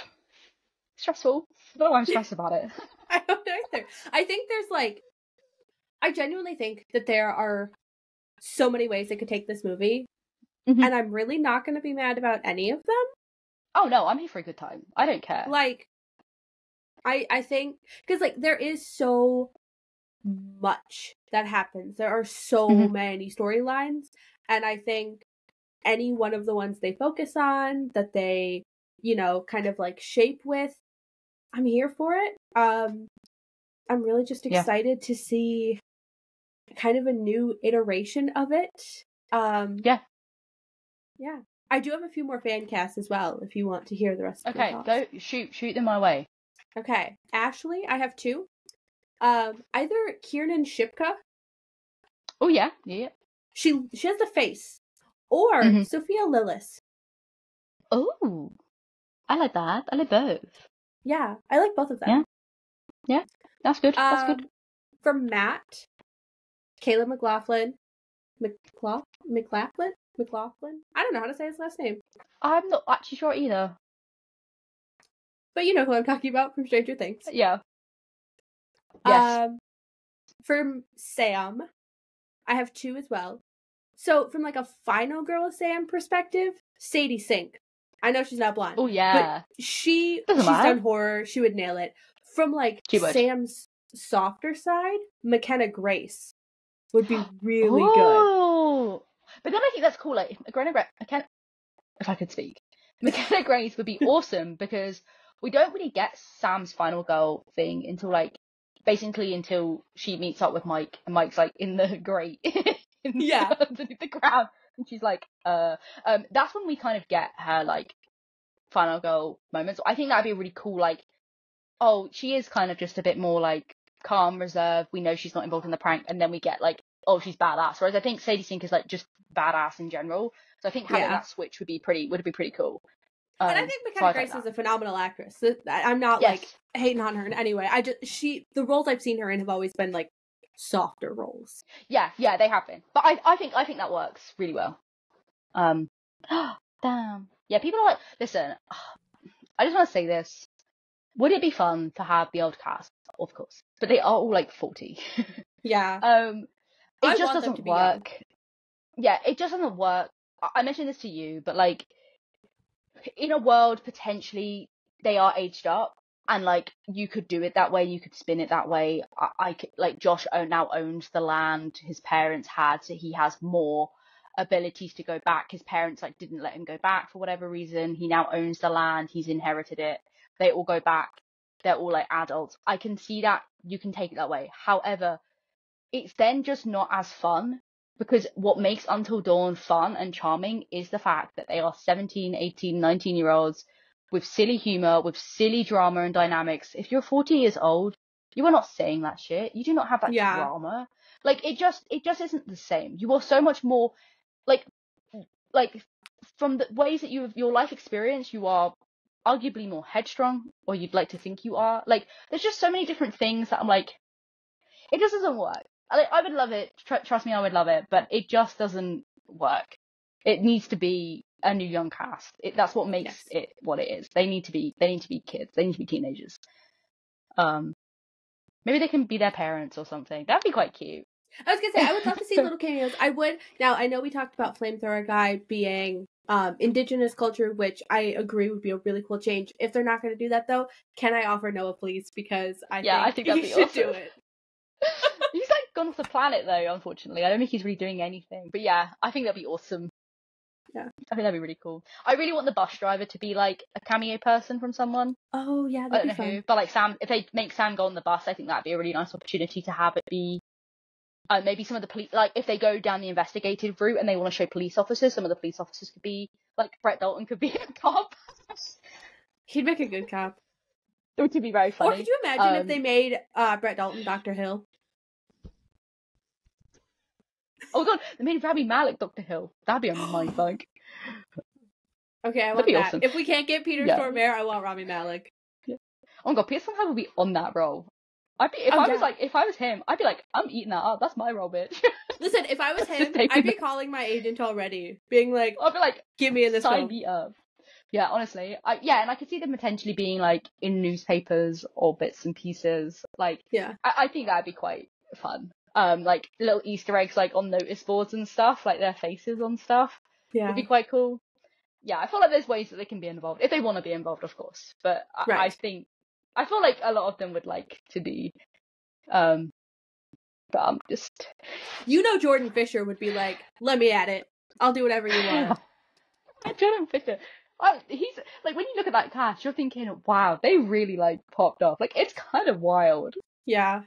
stressful. I don't know why I'm stressed about it. I don't know either. I think there's like, I genuinely think that there are so many ways they could take this movie, and I'm really not going to be mad about any of them. Oh no, I'm here for a good time. I don't care. Like, I think, because like there is so much that happens. There are so many storylines, and I think any one of the ones they focus on, that they, you know, kind of like shape with, I'm here for it. I'm really just excited to see kind of a new iteration of it. Yeah. I do have a few more fan casts as well, if you want to hear the rest of my thoughts. Okay, go shoot them my way. Okay, Ashley, I have 2. Either Kiernan Shipka. Oh yeah. She has the face, or Sophia Lillis. Oh, I like that. I like both. Yeah, I like both of them. Yeah, that's good. That's good. For Matt, Caleb McLaughlin. McLaughlin? I don't know how to say his last name. I'm not actually sure either. But you know who I'm talking about from Stranger Things. Yeah. Yes. For Sam, I have 2 as well. So from like a final girl Sam perspective, Sadie Sink. I know she's not blonde. Oh yeah. But she's done horror. She would nail it. From like Sam's softer side, McKenna Grace would be really good. But then I think that's cool. Like if I could speak, McKenna Grace would be awesome because we don't really get Sam's final girl thing until like basically until she meets up with Mike, and Mike's like in the grate, underneath the ground, and she's like, that's when we kind of get her like final girl moments. I think that'd be really cool. Like, oh, she is kind of just a bit more like calm, reserved. We know she's not involved in the prank, and then we get like, oh, she's badass. Whereas I think Sadie Sink is like just badass in general. So I think having that switch would be pretty cool. And I think McKenna Grace is a phenomenal actress. I'm not like hating on her in any way. The roles I've seen her in have always been like softer roles. Yeah, they have been. But I think that works really well. Damn. Yeah, people are like, listen, I just want to say this. Would it be fun to have the old cast? Of course. But they are all like 40. Yeah. It just doesn't work. Yeah, it just doesn't work. I mentioned this to you, but like in a world potentially they are aged up, and like you could do it that way, you could spin it that way. I could, like, Josh now owns the land his parents had, so he has more abilities to go back. His parents like didn't let him go back for whatever reason. He now owns the land, he's inherited it. They all go back, they're all like adults. I can see that you can take it that way. However, it's then just not as fun, because what makes Until Dawn fun and charming is the fact that they are 17, 18, 19-year-olds with silly humor, with silly drama and dynamics. If you're 40 years old, you are not saying that shit. You do not have that drama. Like, it just isn't the same. You are so much more like from the ways that your life experience, you are arguably more headstrong, or you'd like to think you are. Like, there's just so many different things that I'm like, it just doesn't work. I would love it. Trust me, I would love it, but it just doesn't work. It needs to be a new young cast. That's what makes it what it is. They need to be kids. They need to be teenagers. Maybe they can be their parents or something. That'd be quite cute. I was gonna say, I would love to see little cameos. I would. Now, I know we talked about Flamethrower Guy being indigenous culture, which I agree would be a really cool change. If they're not going to do that, though, can I offer Noah, please? Because I think that'd be awesome. Do it. He's like gone off the planet though, unfortunately. I don't think he's really doing anything. But yeah, I think that'd be awesome. Yeah. I think that'd be really cool. I really want the bus driver to be like a cameo person from someone. Oh yeah, I don't know who. But like Sam, if they make Sam go on the bus, I think that'd be a really nice opportunity to have it be maybe some of the police, like if they go down the investigative route and they want to show police officers, some of the police officers could be like Brett Dalton could be a cop. He'd make a good cop. It would be very funny. Or could you imagine if they made Brett Dalton Dr. Hill? Oh god, they made Rami Malek Dr. Hill. That'd be a mindfuck. Okay, I want that. Awesome. If we can't get Peter Stormare, I want Rami Malek. Yeah. Oh my god, Peter Stormare would be on that role. If I was him, I'd be like, I'm eating that up. That's my role, bitch. Listen, if I was him, I'd be calling my agent already, being like, I'd be like, give me in this sign me up. Yeah, honestly, and I could see them potentially being like in newspapers or bits and pieces. Like, I think that'd be quite fun. Like little Easter eggs, like on notice boards and stuff, like their faces on stuff. Yeah, would be quite cool. Yeah, I feel like there's ways that they can be involved if they want to be involved, of course. But I feel like a lot of them would like to be. But I'm just, Jordan Fisher would be like, let me at it. I'll do whatever you want. Jordan Fisher. He's like, when you look at that cast, you're thinking, wow, they really like popped off. Like, it's kind of wild. Yeah.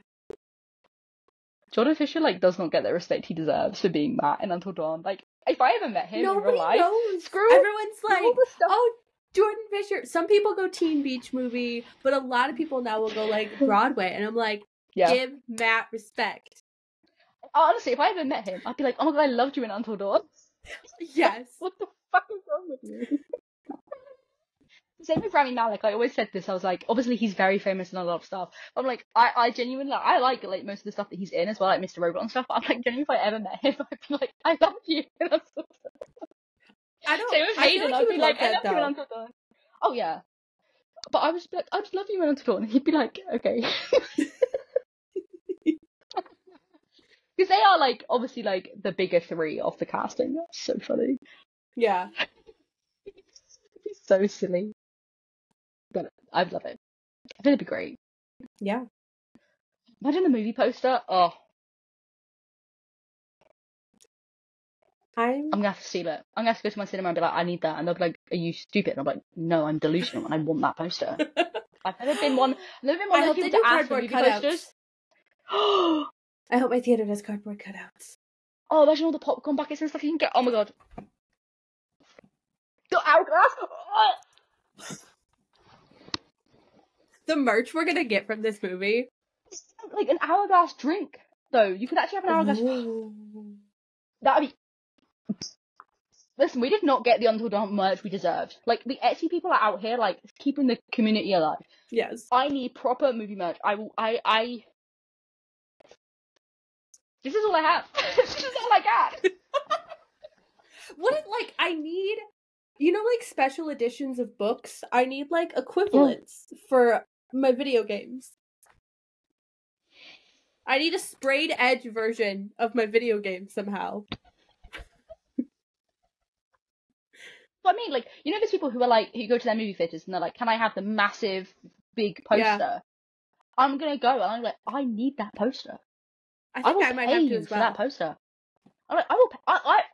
Jordan Fisher like does not get the respect he deserves for being Matt in Until Dawn. Like, if I ever met him in Nobody real life, knows. screw Everyone's like, all the stuff. oh, Jordan Fisher. Some people go Teen Beach Movie, but a lot of people now will go like Broadway, and I'm like, give Matt respect. Honestly, if I ever met him, I'd be like, oh my god, I loved you in Until Dawn. Yes. What the fuck is wrong with you? Same with Rami Malek. I always said this. I was like, obviously he's very famous in a lot of stuff. I'm like, I genuinely I like most of the stuff that he's in as well, like Mr. Robot and stuff. But I'm like, genuinely, if I ever met him, I'd be like, I love you. I don't. Same with Hayden. I'd be like, I love you in Until Dawn. Oh yeah. But I was like, I just love you in Until Dawn. And he'd be like, okay. Because they are like obviously like the bigger three of the casting. That's so funny. Yeah. It's so silly. But I'd love it. I think it'd be great. Yeah. Imagine the movie poster. Oh. I'm gonna have to steal it. I'm gonna have to go to my cinema and be like, I need that. And they'll be like, are you stupid? And I'm like, no, I'm delusional and I want that poster. I've never been one. I hope they do cardboard cutouts. I hope my theater does cardboard cutouts. Oh, imagine all the popcorn buckets and stuff you can get. Oh my god. The hourglass. The merch we're gonna get from this movie. Like an hourglass drink, though. You could actually have an hourglass. That'd be. Listen, we did not get the Until Dawn merch we deserved. Like, the Etsy people are out here, like, keeping the community alive. Yes. I need proper movie merch. This is all I have. This is all I got. I need, like, special editions of books? I need, like, equivalents for my video games. I need a sprayed edge version of my video game somehow. What I mean, like, there's people who are like, who go to their movie theaters and they're like, can I have the massive, big poster? Yeah. I'm gonna go and I'm like, I need that poster. I think I might have to as well. For that poster. I'm like,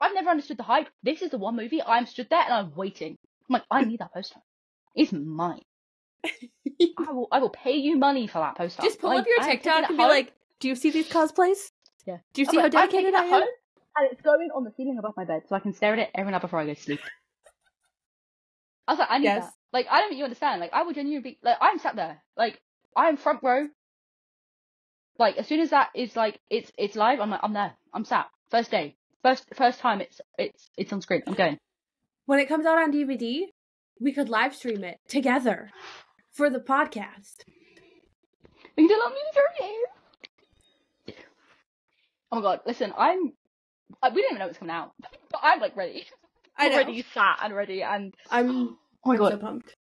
I've never understood the hype. This is the one movie I'm stood there and I'm waiting. I'm like, I need that poster. It's mine. I will pay you money for that poster. Just pull up your TikTok and be like, do you see these cosplays? Yeah. Do you see how dedicated I am? And it's going on the ceiling above my bed so I can stare at it every night before I go to sleep. I was like, I need that. Like, I don't think you understand. Like, I would genuinely be, like, I'm sat there. Like, I'm front row. Like, as soon as that is, like, it's live, I'm like, I'm there. I'm sat. First day. First time it's on screen. I'm going. When it comes out on DVD, we could live stream it together for the podcast. We can do a little music. Oh my god, listen, we don't even know what's coming out. But I'm, like, ready. I'm already sat and ready, and I'm so pumped.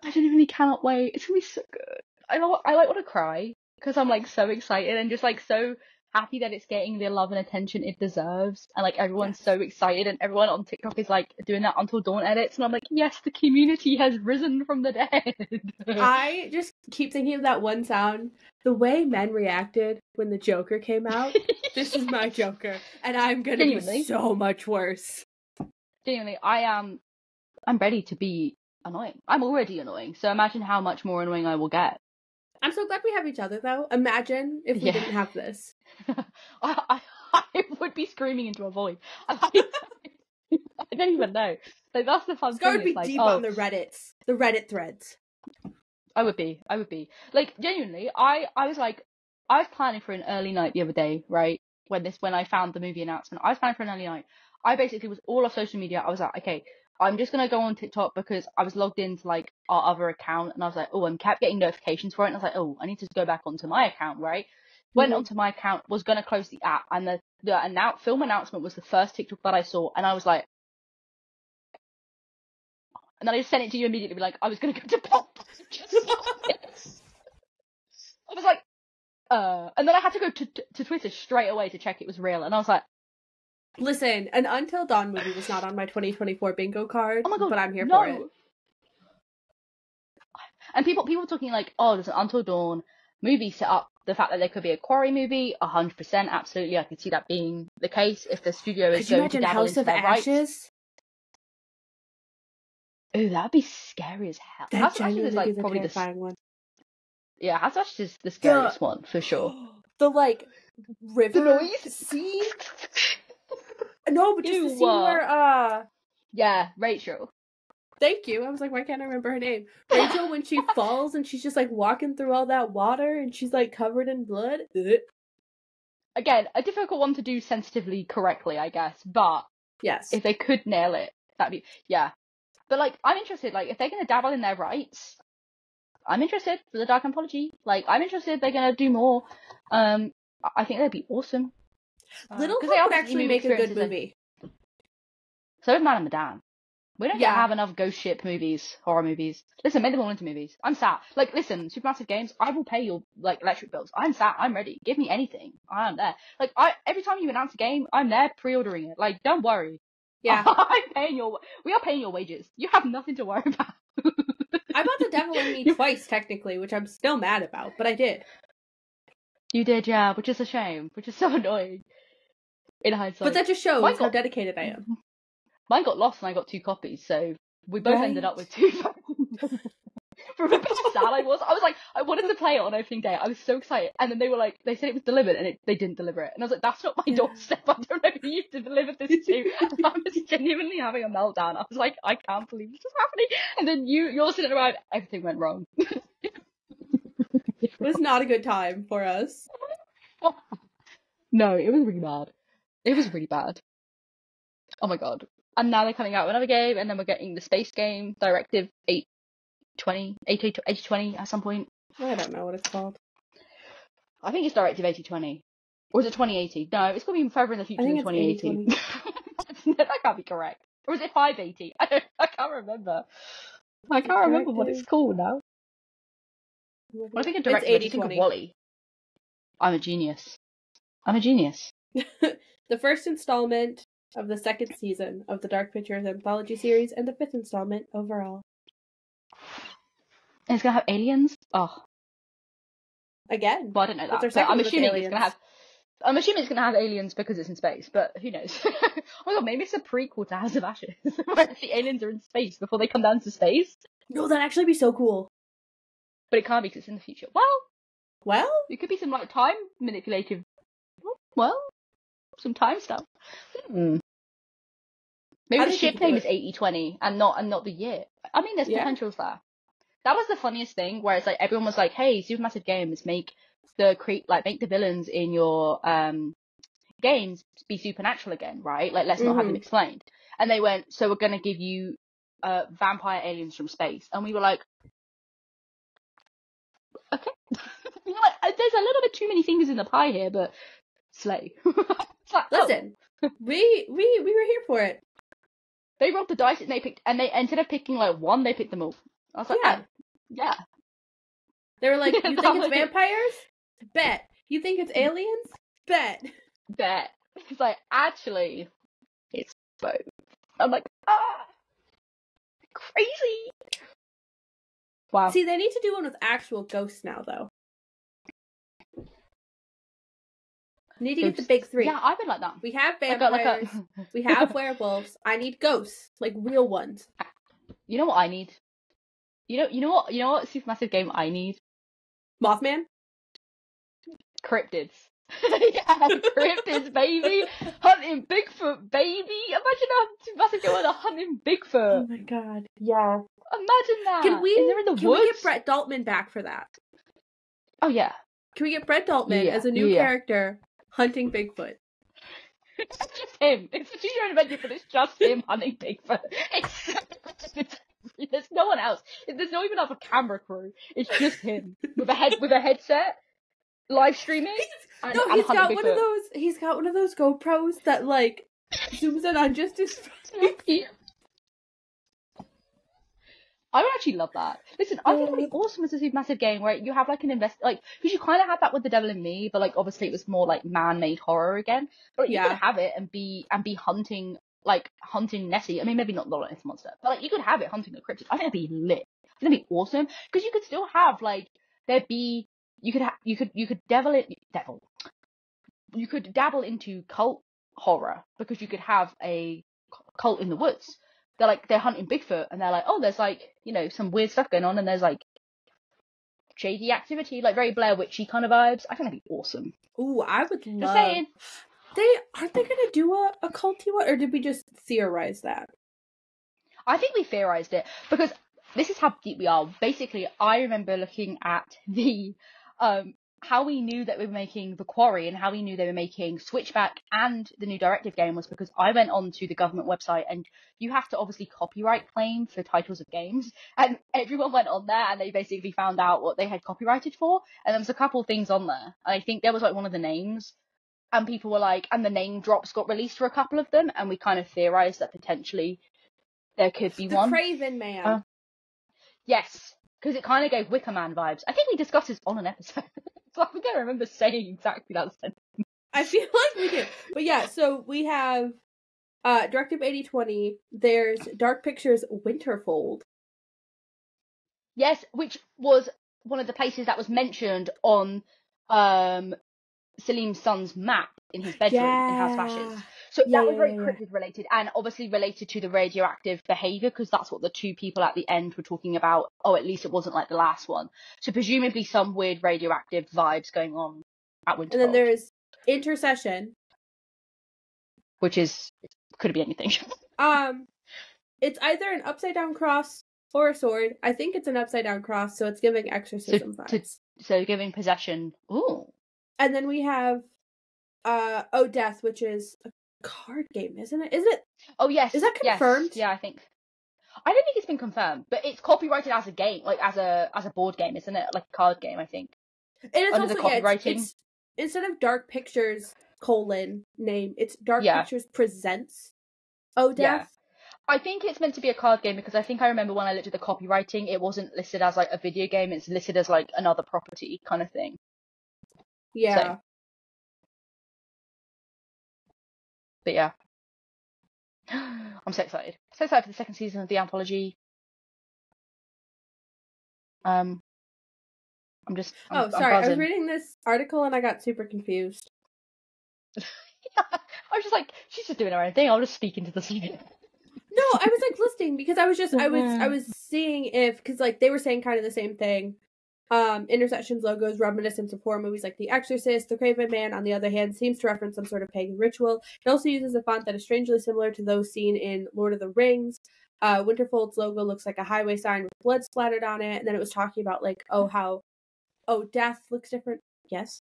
I genuinely cannot wait. It's gonna be so good. I want to cry because I'm like so excited and just like so happy that it's getting the love and attention it deserves, and like everyone's so excited, and everyone on TikTok is like doing that Until Dawn edits, and I'm like, yes, the community has risen from the dead. I just keep thinking of that one sound. The way men reacted when the Joker came out. This is my Joker, and I'm gonna be so much worse. Genuinely, I'm ready to be annoying. I'm already annoying, so imagine how much more annoying I will get. I'm so glad we have each other, though. Imagine if we didn't have this. I would be screaming into a void. I don't even know. Like, that's the fun thing. Scar would be deep on the Reddit threads. I would be. Like, genuinely, I was like, I was planning for an early night the other day, right? When I found the movie announcement, I was planning for an early night. I basically was all off social media. I was like, okay, I'm just going to go on TikTok because I was logged into like our other account, and I was like, oh, and kept getting notifications for it. And I was like, oh, I need to go back onto my account, right? Went onto my account, was going to close the app, and the film announcement was the first TikTok that I saw. And I was like, and then I just sent it to you immediately, like, I was going to go to pop. I was like, and then I had to go to Twitter straight away to check it was real. And I was like, listen, an Until Dawn movie was not on my 2024 bingo card. Oh my god, but I'm here for it. And people were talking like, oh, there's an Until Dawn movie set up. The fact that there could be a Quarry movie, 100%, absolutely. I could see that being the case if the studio is going to dabble into their rights. Ooh, that'd be scary as hell. House of Ashes is like probably the one. Yeah, House of Ashes is the scariest one for sure. The like river noise scene. No, but just the scene where yeah, Rachel. Thank you. I was like, why can't I remember her name? Rachel, when she falls and she's just like walking through all that water and she's like covered in blood. Again, a difficult one to do sensitively correctly, I guess. But yes, if they could nail it, that'd be But like, I'm interested. Like, if they're gonna dabble in their rights, I'm interested for the Dark Anthology. Like, I'm interested they're gonna do more. I think that'd be awesome. Little Hope would actually make a good movie. So would Man and Medan. We don't have enough ghost ship movies, horror movies. Listen, make them all into movies. I'm sat. Like, listen, Supermassive Games, I will pay your, like, electric bills. I'm sat. I'm ready. Give me anything. I am there. Like, every time you announce a game, I'm there pre-ordering it. Like, don't worry. Yeah. We are paying your wages. You have nothing to worry about. I bought The Devil in Me twice, technically, which I'm still mad about, but I did. You did, yeah, which is a shame, which is so annoying. In hindsight. But that just shows how dedicated I am. Mine got lost and I got 2 copies, so we both ended up with 2. Remember how sad I was? I was like, I wanted to play it on opening day. I was so excited. And then they were like, they said it was delivered and they didn't deliver it. And I was like, that's not my doorstep. I don't know who you've delivered this to. I was genuinely having a meltdown. I was like, I can't believe this is happening. And then you're sitting around, everything went wrong. It was not a good time for us. No, it was really bad. It was really bad. Oh my god. And now they're coming out with another game, and then we're getting the space game, Directive 8020 at some point. I don't know what it's called. I think it's Directive 8020. Or is it 2080? No, it's going to be further in the future than 2080. That can't be correct. Or is it 580? I can't remember. I can't remember what it's called now. When I think of Directive, I think of Wally. I'm a genius. The first installment of the second season of the Dark Pictures anthology series, and the 5th installment overall. And it's gonna have aliens? Oh. Again. Well, I don't know that. But I'm assuming it's gonna have aliens because it's in space, but who knows? Oh my god, maybe it's a prequel to House of Ashes, where the aliens are in space before they come down to space. No, that'd actually be so cool. But it can't be because it's in the future. Well, it could be some like time manipulative. Well, some time stuff. Maybe the ship name is 8020 and not the year. I mean, there's potentials there. That was the funniest thing, where it's like everyone was like, "Hey, Supermassive Games, make the villains in your games be supernatural again, right? Like, let's not have them explained." And they went, "So we're gonna give you vampire aliens from space," and we were like, "Okay." Like, there's a little bit too many fingers in the pie here, but slay. Like, listen, we were here for it. They rolled the dice and they instead of picking like one, they picked them all. I was like, yeah. They were like, you think it's vampires? Bet. You think it's aliens? Bet. It's like, actually, it's both. I'm like, crazy. Wow. See, they need to do one with actual ghosts now, though. Need to get the big 3. Yeah, I would like that. We have vampires. We have werewolves. I need ghosts, like real ones. You know what I need? You know what Supermassive game I need? Mothman? Cryptids. Yeah, cryptids, baby. Hunting Bigfoot, baby. Imagine a Supermassive game with a hunting Bigfoot. Oh my god. Yeah. Imagine that. Can we woods? get Brett Daltman back for that? Oh yeah. Can we get Brett Daltman as a new character hunting Bigfoot? It's just him. It's a two-year adventure, but it's just him hunting Bigfoot. There's no one else. There's not even a camera crew. It's just him with a headset, live streaming. He's got one of those. He's got one of those GoPros that like zooms in on just his face. I would actually love that. Listen, I think it would be awesome as a Supermassive game where you have like an because you kind of had that with The Devil in Me, but like obviously it was more like man-made horror again. But you could have it and be hunting Nessie. I mean, maybe not Lola Nessie Monster, but like you could have it hunting a cryptid. I think it'd be lit. I think it'd be awesome because you could still have like you could dabble into cult horror because you could have a cult in the woods. They're hunting Bigfoot and they're like, oh, there's like, some weird stuff going on and there's like shady activity, like very Blair Witchy kind of vibes. I think that'd be awesome. Ooh, I would love. Just saying. Aren't they gonna do a culty one, or did we just theorize that? I think we theorized it because this is how deep we are. Basically, I remember looking at the how we knew that we were making the Quarry and how we knew they were making Switchback and the new directive game was because I went on to the government website and you have to obviously copyright claim for titles of games, and everyone went on there and they basically found out what they had copyrighted for, and there was a couple of things on there. I think there was like one of the names, and people were like, and the name drops got released for a couple of them, and we kind of theorized that potentially there could be one. The Craven Man. Yes, because it kind of gave Wicker Man vibes. I think we discussed this on an episode. So I think I remember saying exactly that sentence. I feel like we did. But yeah, so we have Directive 8020. There's Dark Pictures Winterfold. Yes, which was one of the places that was mentioned on Salim's son's map in his bedroom in House of Ashes. So that was very cryptid related, and obviously related to the radioactive behaviour, because that's what the two people at the end were talking about. Oh, at least it wasn't like the last one. So presumably some weird radioactive vibes going on at Winterfell. And then there's Intercession, which could be anything. It's either an upside down cross or a sword. I think it's an upside down cross, so it's giving exorcism vibes. So giving possession. Ooh. And then we have Death, which is a card game, isn't it? Oh yes. Is that confirmed? Yes. Yeah, I don't think it's been confirmed, but it's copyrighted as a game, like as a board game, isn't it? Like a card game, I think. And it's under also the copywriting. It's instead of Dark Pictures name, it's Dark Pictures Presents Death. Yeah. I think it's meant to be a card game because I think I remember when I looked at the copywriting, it wasn't listed as like a video game, it's listed as like another property kind of thing. Yeah. So, but yeah. I'm so excited. So excited for the second season of the anthology. I'm sorry. I was reading this article and I got super confused. I was just like, she's just doing her own thing. I'll just speak into the scene. No, I was like listening because I was seeing if, because like they were saying kind of the same thing. Intercession's logo is reminiscent of horror movies like The Exorcist. The Craven Man, on the other hand, seems to reference some sort of pagan ritual. It also uses a font that is strangely similar to those seen in Lord of the Rings. Winterfold's logo looks like a highway sign with blood splattered on it. And then it was talking about like, Death looks different. Yes.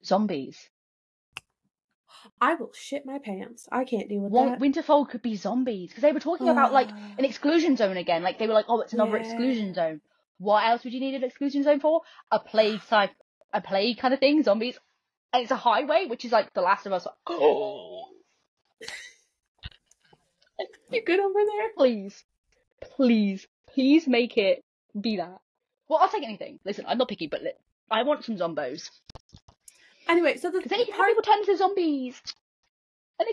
Zombies. I will shit my pants. I can't deal with that. Winterfold could be zombies because they were talking about like an exclusion zone again. Like they were like, oh, it's another exclusion zone. What else would you need an exclusion zone for? A plague kind of thing, zombies. And it's a highway, which is like The Last of Us. Oh. You good over there? Please make it be that. Well, I'll take anything. Listen, I'm not picky, but I want some zombos. Anyway, so then you can have people turn into zombies.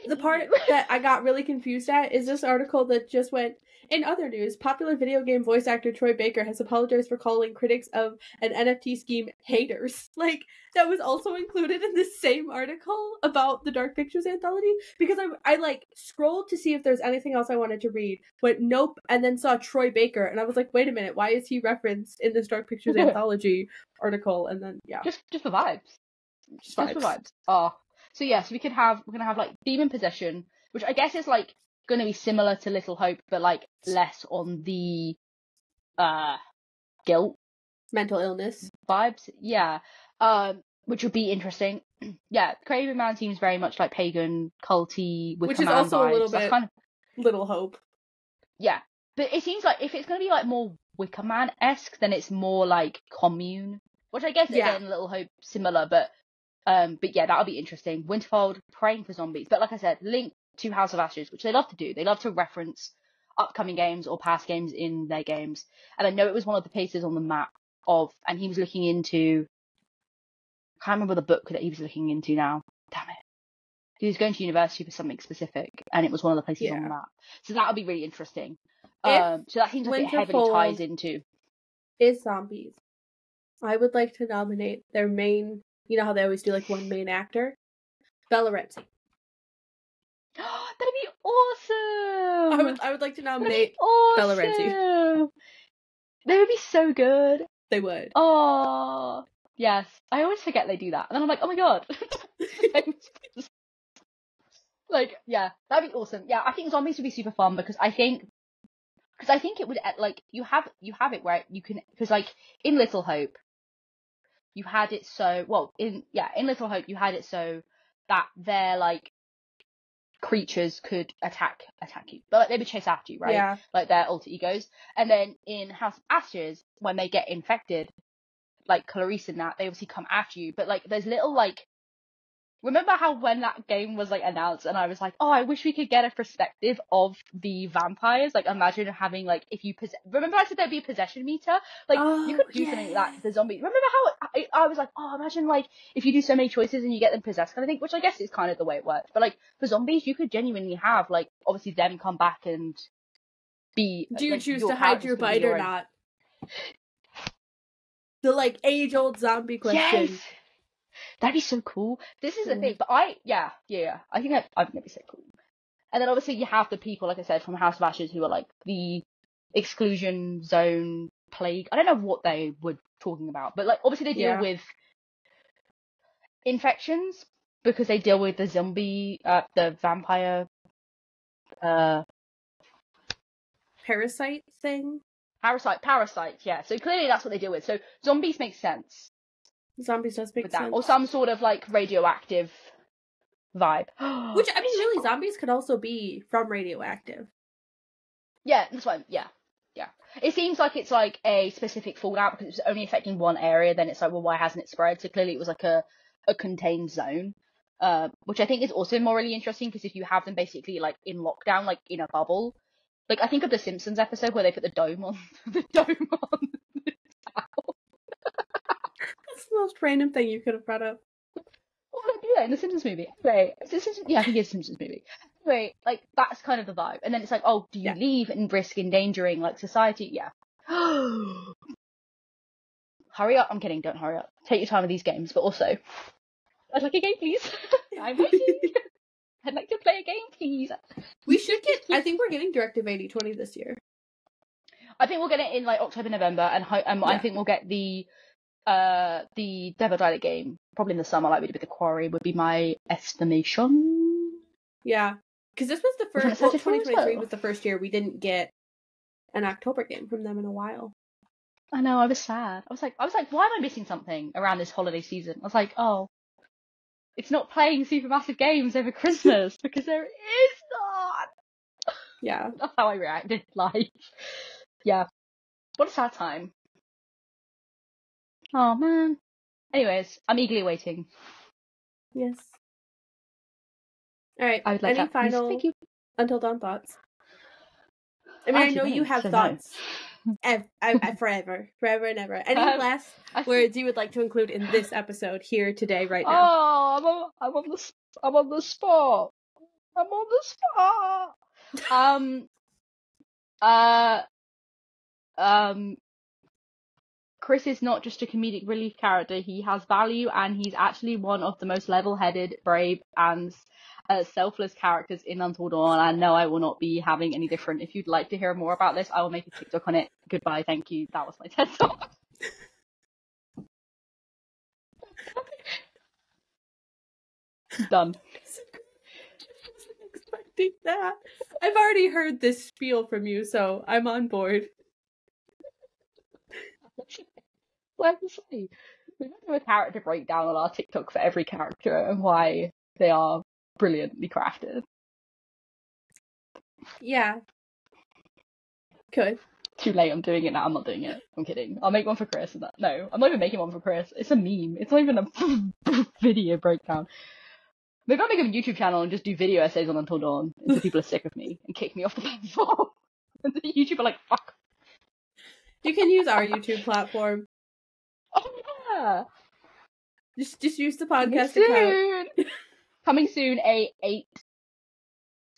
The part that I got really confused at is this article that just went, in other news, popular video game voice actor Troy Baker has apologized for calling critics of an NFT scheme haters. Like, that was also included in the same article about the Dark Pictures anthology, because I like scrolled to see if there's anything else I wanted to read, went nope, and then saw Troy Baker, and I was like, wait a minute, why is he referenced in this Dark Pictures anthology article? And then, yeah. Just for vibes. Just for vibes. Oh. So yes, we're gonna have like demon possession, which I guess is like gonna be similar to Little Hope, but like less on the guilt, mental illness vibes. Yeah. Which would be interesting. Yeah, Craven Man seems very much like pagan, culty, Wicker which is Man also vibes. A little bit kind of Little Hope. Yeah, but it seems like if it's gonna be like more Wicker Man-esque, then it's more like commune, which I guess again Little Hope similar, but yeah, that'll be interesting. Winterfold, praying for zombies. But like I said, link to House of Ashes, which they love to do. They love to reference upcoming games or past games in their games. And I know it was one of the places on the map and he was looking into, I can't remember the book that he was looking into now. Damn it. He was going to university for something specific, and it was one of the places on the map. So that'll be really interesting. So that seems like it heavily ties into. Is zombies. I would like to nominate their main. You know how they always do, like, one main actor? Bella Ramsey. That'd be awesome! I would like to nominate Bella Ramsey. They would be so good. They would. Oh, yes. I always forget they do that. And then I'm like, oh my god. Like, yeah, that'd be awesome. Yeah, I think zombies would be super fun because I think it would, like, you have it where you can, because like in Little Hope you had it so well in Little Hope you had it so that their like creatures could attack you, but like, they would chase after you, right? Yeah. Like their alter egos. And then in House of Ashes, when they get infected, like Clarice and that, they obviously come after you, but like there's little like, remember how when that game was like announced and I was like, oh, I wish we could get a perspective of the vampires, like imagine having like, if you remember I said there'd be a possession meter, like you could do something like that to the zombies. Remember how I was like, oh, imagine like if you do so many choices and you get them possessed kind of thing, which I guess is kind of the way it works, but like for zombies you could genuinely have like obviously them come back and be, do you like, choose your to hide your bite or own. not? The like age-old zombie question. Yes! That'd be so cool. This is the thing, but I think I'd be so cool. And then obviously you have the people, like I said, from House of Ashes who are like the exclusion zone plague. I don't know what they were talking about, but like obviously they deal with infections because they deal with the zombie, the vampire, parasite thing. Parasite, yeah. So clearly that's what they deal with. So zombies make sense. Zombies does make with that, sense. or some sort of like radioactive vibe. Which I mean, really, zombies could also be from radioactive. Yeah, that's why. Yeah. It seems like it's like a specific fallout because it's only affecting one area. Then it's like, well, why hasn't it spread? So clearly it was like a contained zone, which I think is also more really interesting because if you have them basically like in lockdown, like in a bubble, like I think of the Simpsons episode where they put the dome on the town. That's the most random thing you could have brought up. Why don't do that in the Simpsons movie? Anyway, I think it's a Simpsons movie. Anyway, like that's kind of the vibe. And then it's like, oh, do you leave and risk endangering like society? Yeah. Hurry up! I'm kidding. Don't hurry up. Take your time with these games. But also, I'd like a game, please. I'm waiting. I'd like to play a game, please. We should get. I think we're getting Directive 8020 this year. I think we'll get it in like October, November, and I think we'll get the Devil Dialect game probably in the summer, like we did with the Quarry, would be my estimation. Yeah, because this was the first. Well, 2023 was the first year we didn't get an October game from them in a while. I know, I was sad. I was like, why am I missing something around this holiday season? I was like, oh, it's not playing Supermassive Games over Christmas because there is not. Yeah, that's how I reacted. Like, yeah, what a sad time. Oh man. Anyways, I'm eagerly waiting. Yes. All right. I would like Any that. final Thank you. Until Dawn thoughts? I mean, I know you have thoughts. Forever and ever. Any last words you would like to include in this episode here today, right now? Oh, I'm on the spot. I'm on the spot. Chris is not just a comedic relief character. He has value, and he's actually one of the most level-headed, brave, and selfless characters in Until Dawn. And no, I will not be having any different. If you'd like to hear more about this, I will make a TikTok on it. Goodbye, thank you. That was my TED Talk. Done. I wasn't expecting that. I've already heard this spiel from you, so I'm on board. Well, we don't do a character breakdown on our TikTok for every character and why they are brilliantly crafted. Yeah. Could. Too late, I'm doing it now. I'm not doing it. I'm kidding. I'll make one for Chris. And that. No, I'm not even making one for Chris. It's a meme. It's not even a video breakdown. Maybe I'll make a YouTube channel and just do video essays on Until Dawn until people are sick of me and kick me off the platform. And the YouTube are like, fuck. You can use our YouTube platform. Oh yeah. Just use the podcast account. Coming soon, a 8.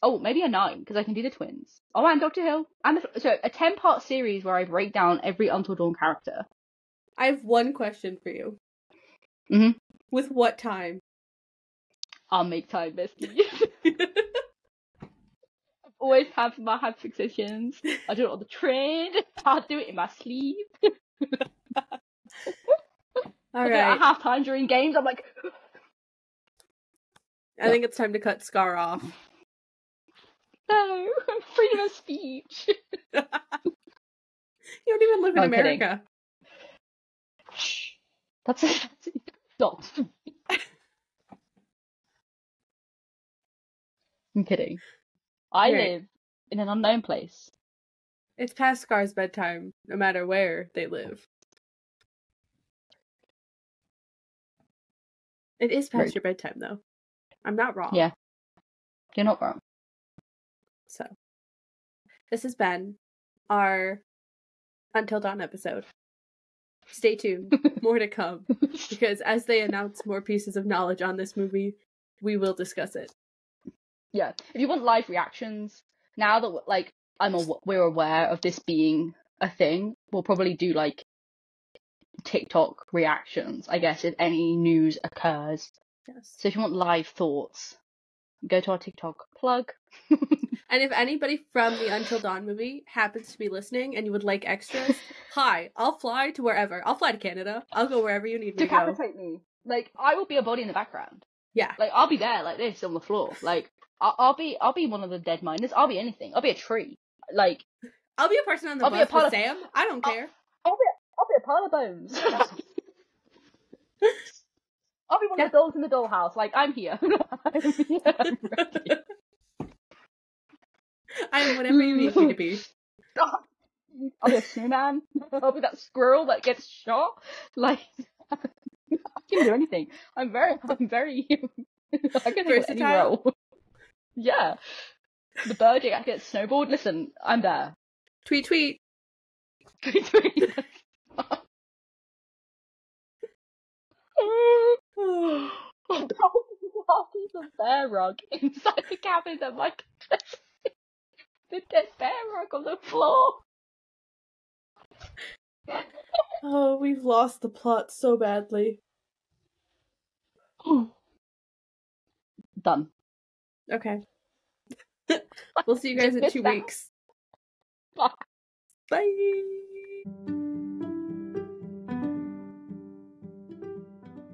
Oh, maybe a 9 because I can do the twins. Oh, and Dr. Hill, and so a 10-part series where I break down every Until Dawn character. I have one question for you. Mhm. With what time? I'll make time, bestie. I've always had fixations. I do it on the train. I'll do it in my sleep. All right. At half time during games, I'm like, I think it's time to cut Scar off. No, freedom of speech. You don't even live in I'm kidding. America. Shh. That's stop. I'm kidding. I live in an unknown place. It's past Scar's bedtime, no matter where they live. It is past your bedtime, though. I'm not wrong. Yeah. You're not wrong. So, this has been our Until Dawn episode. Stay tuned. More to come. Because as they announce more pieces of knowledge on this movie, we will discuss it. Yeah. If you want live reactions, now that, like, we're aware of this being a thing, we'll probably do, like, TikTok reactions, I guess, if any news occurs. Yes. So if you want live thoughts, go to our TikTok plug. And if anybody from the Until Dawn movie happens to be listening and you would like extras, hi, I'll fly to wherever. I'll fly to Canada. I'll go wherever you need me to go. Decapitate me. Like, I will be a body in the background. Yeah. Like, I'll be there like this on the floor. Like, I'll be one of the dead miners. I'll be anything. I'll be a tree. Like, I'll be a person on the bus with Sam. I don't care. I'll be a pile of bones. I'll be one of the dolls in the dollhouse. Like, I'm here. I'm ready. I am whatever you need me to be. I'll be a snowman. I'll be that squirrel that gets shot. Like, I can do anything. I'm very I can take any role. Yeah. The bird that gets snowballed. Listen, I'm there. Tweet. Tweet. Piece of bear rug inside the cabin that Mike the dead bear rug on the floor. Oh, we've lost the plot so badly. Done. Okay. We'll see you guys in 2 weeks. Bye. Bye.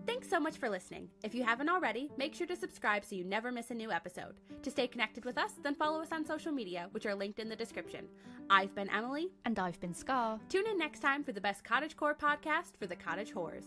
Thanks so much for listening. If you haven't already, make sure to subscribe so you never miss a new episode. To stay connected with us, then follow us on social media, which are linked in the description. I've been Emily. And I've been Scar. Tune in next time for the best cottagecore podcast for the cottage horrors.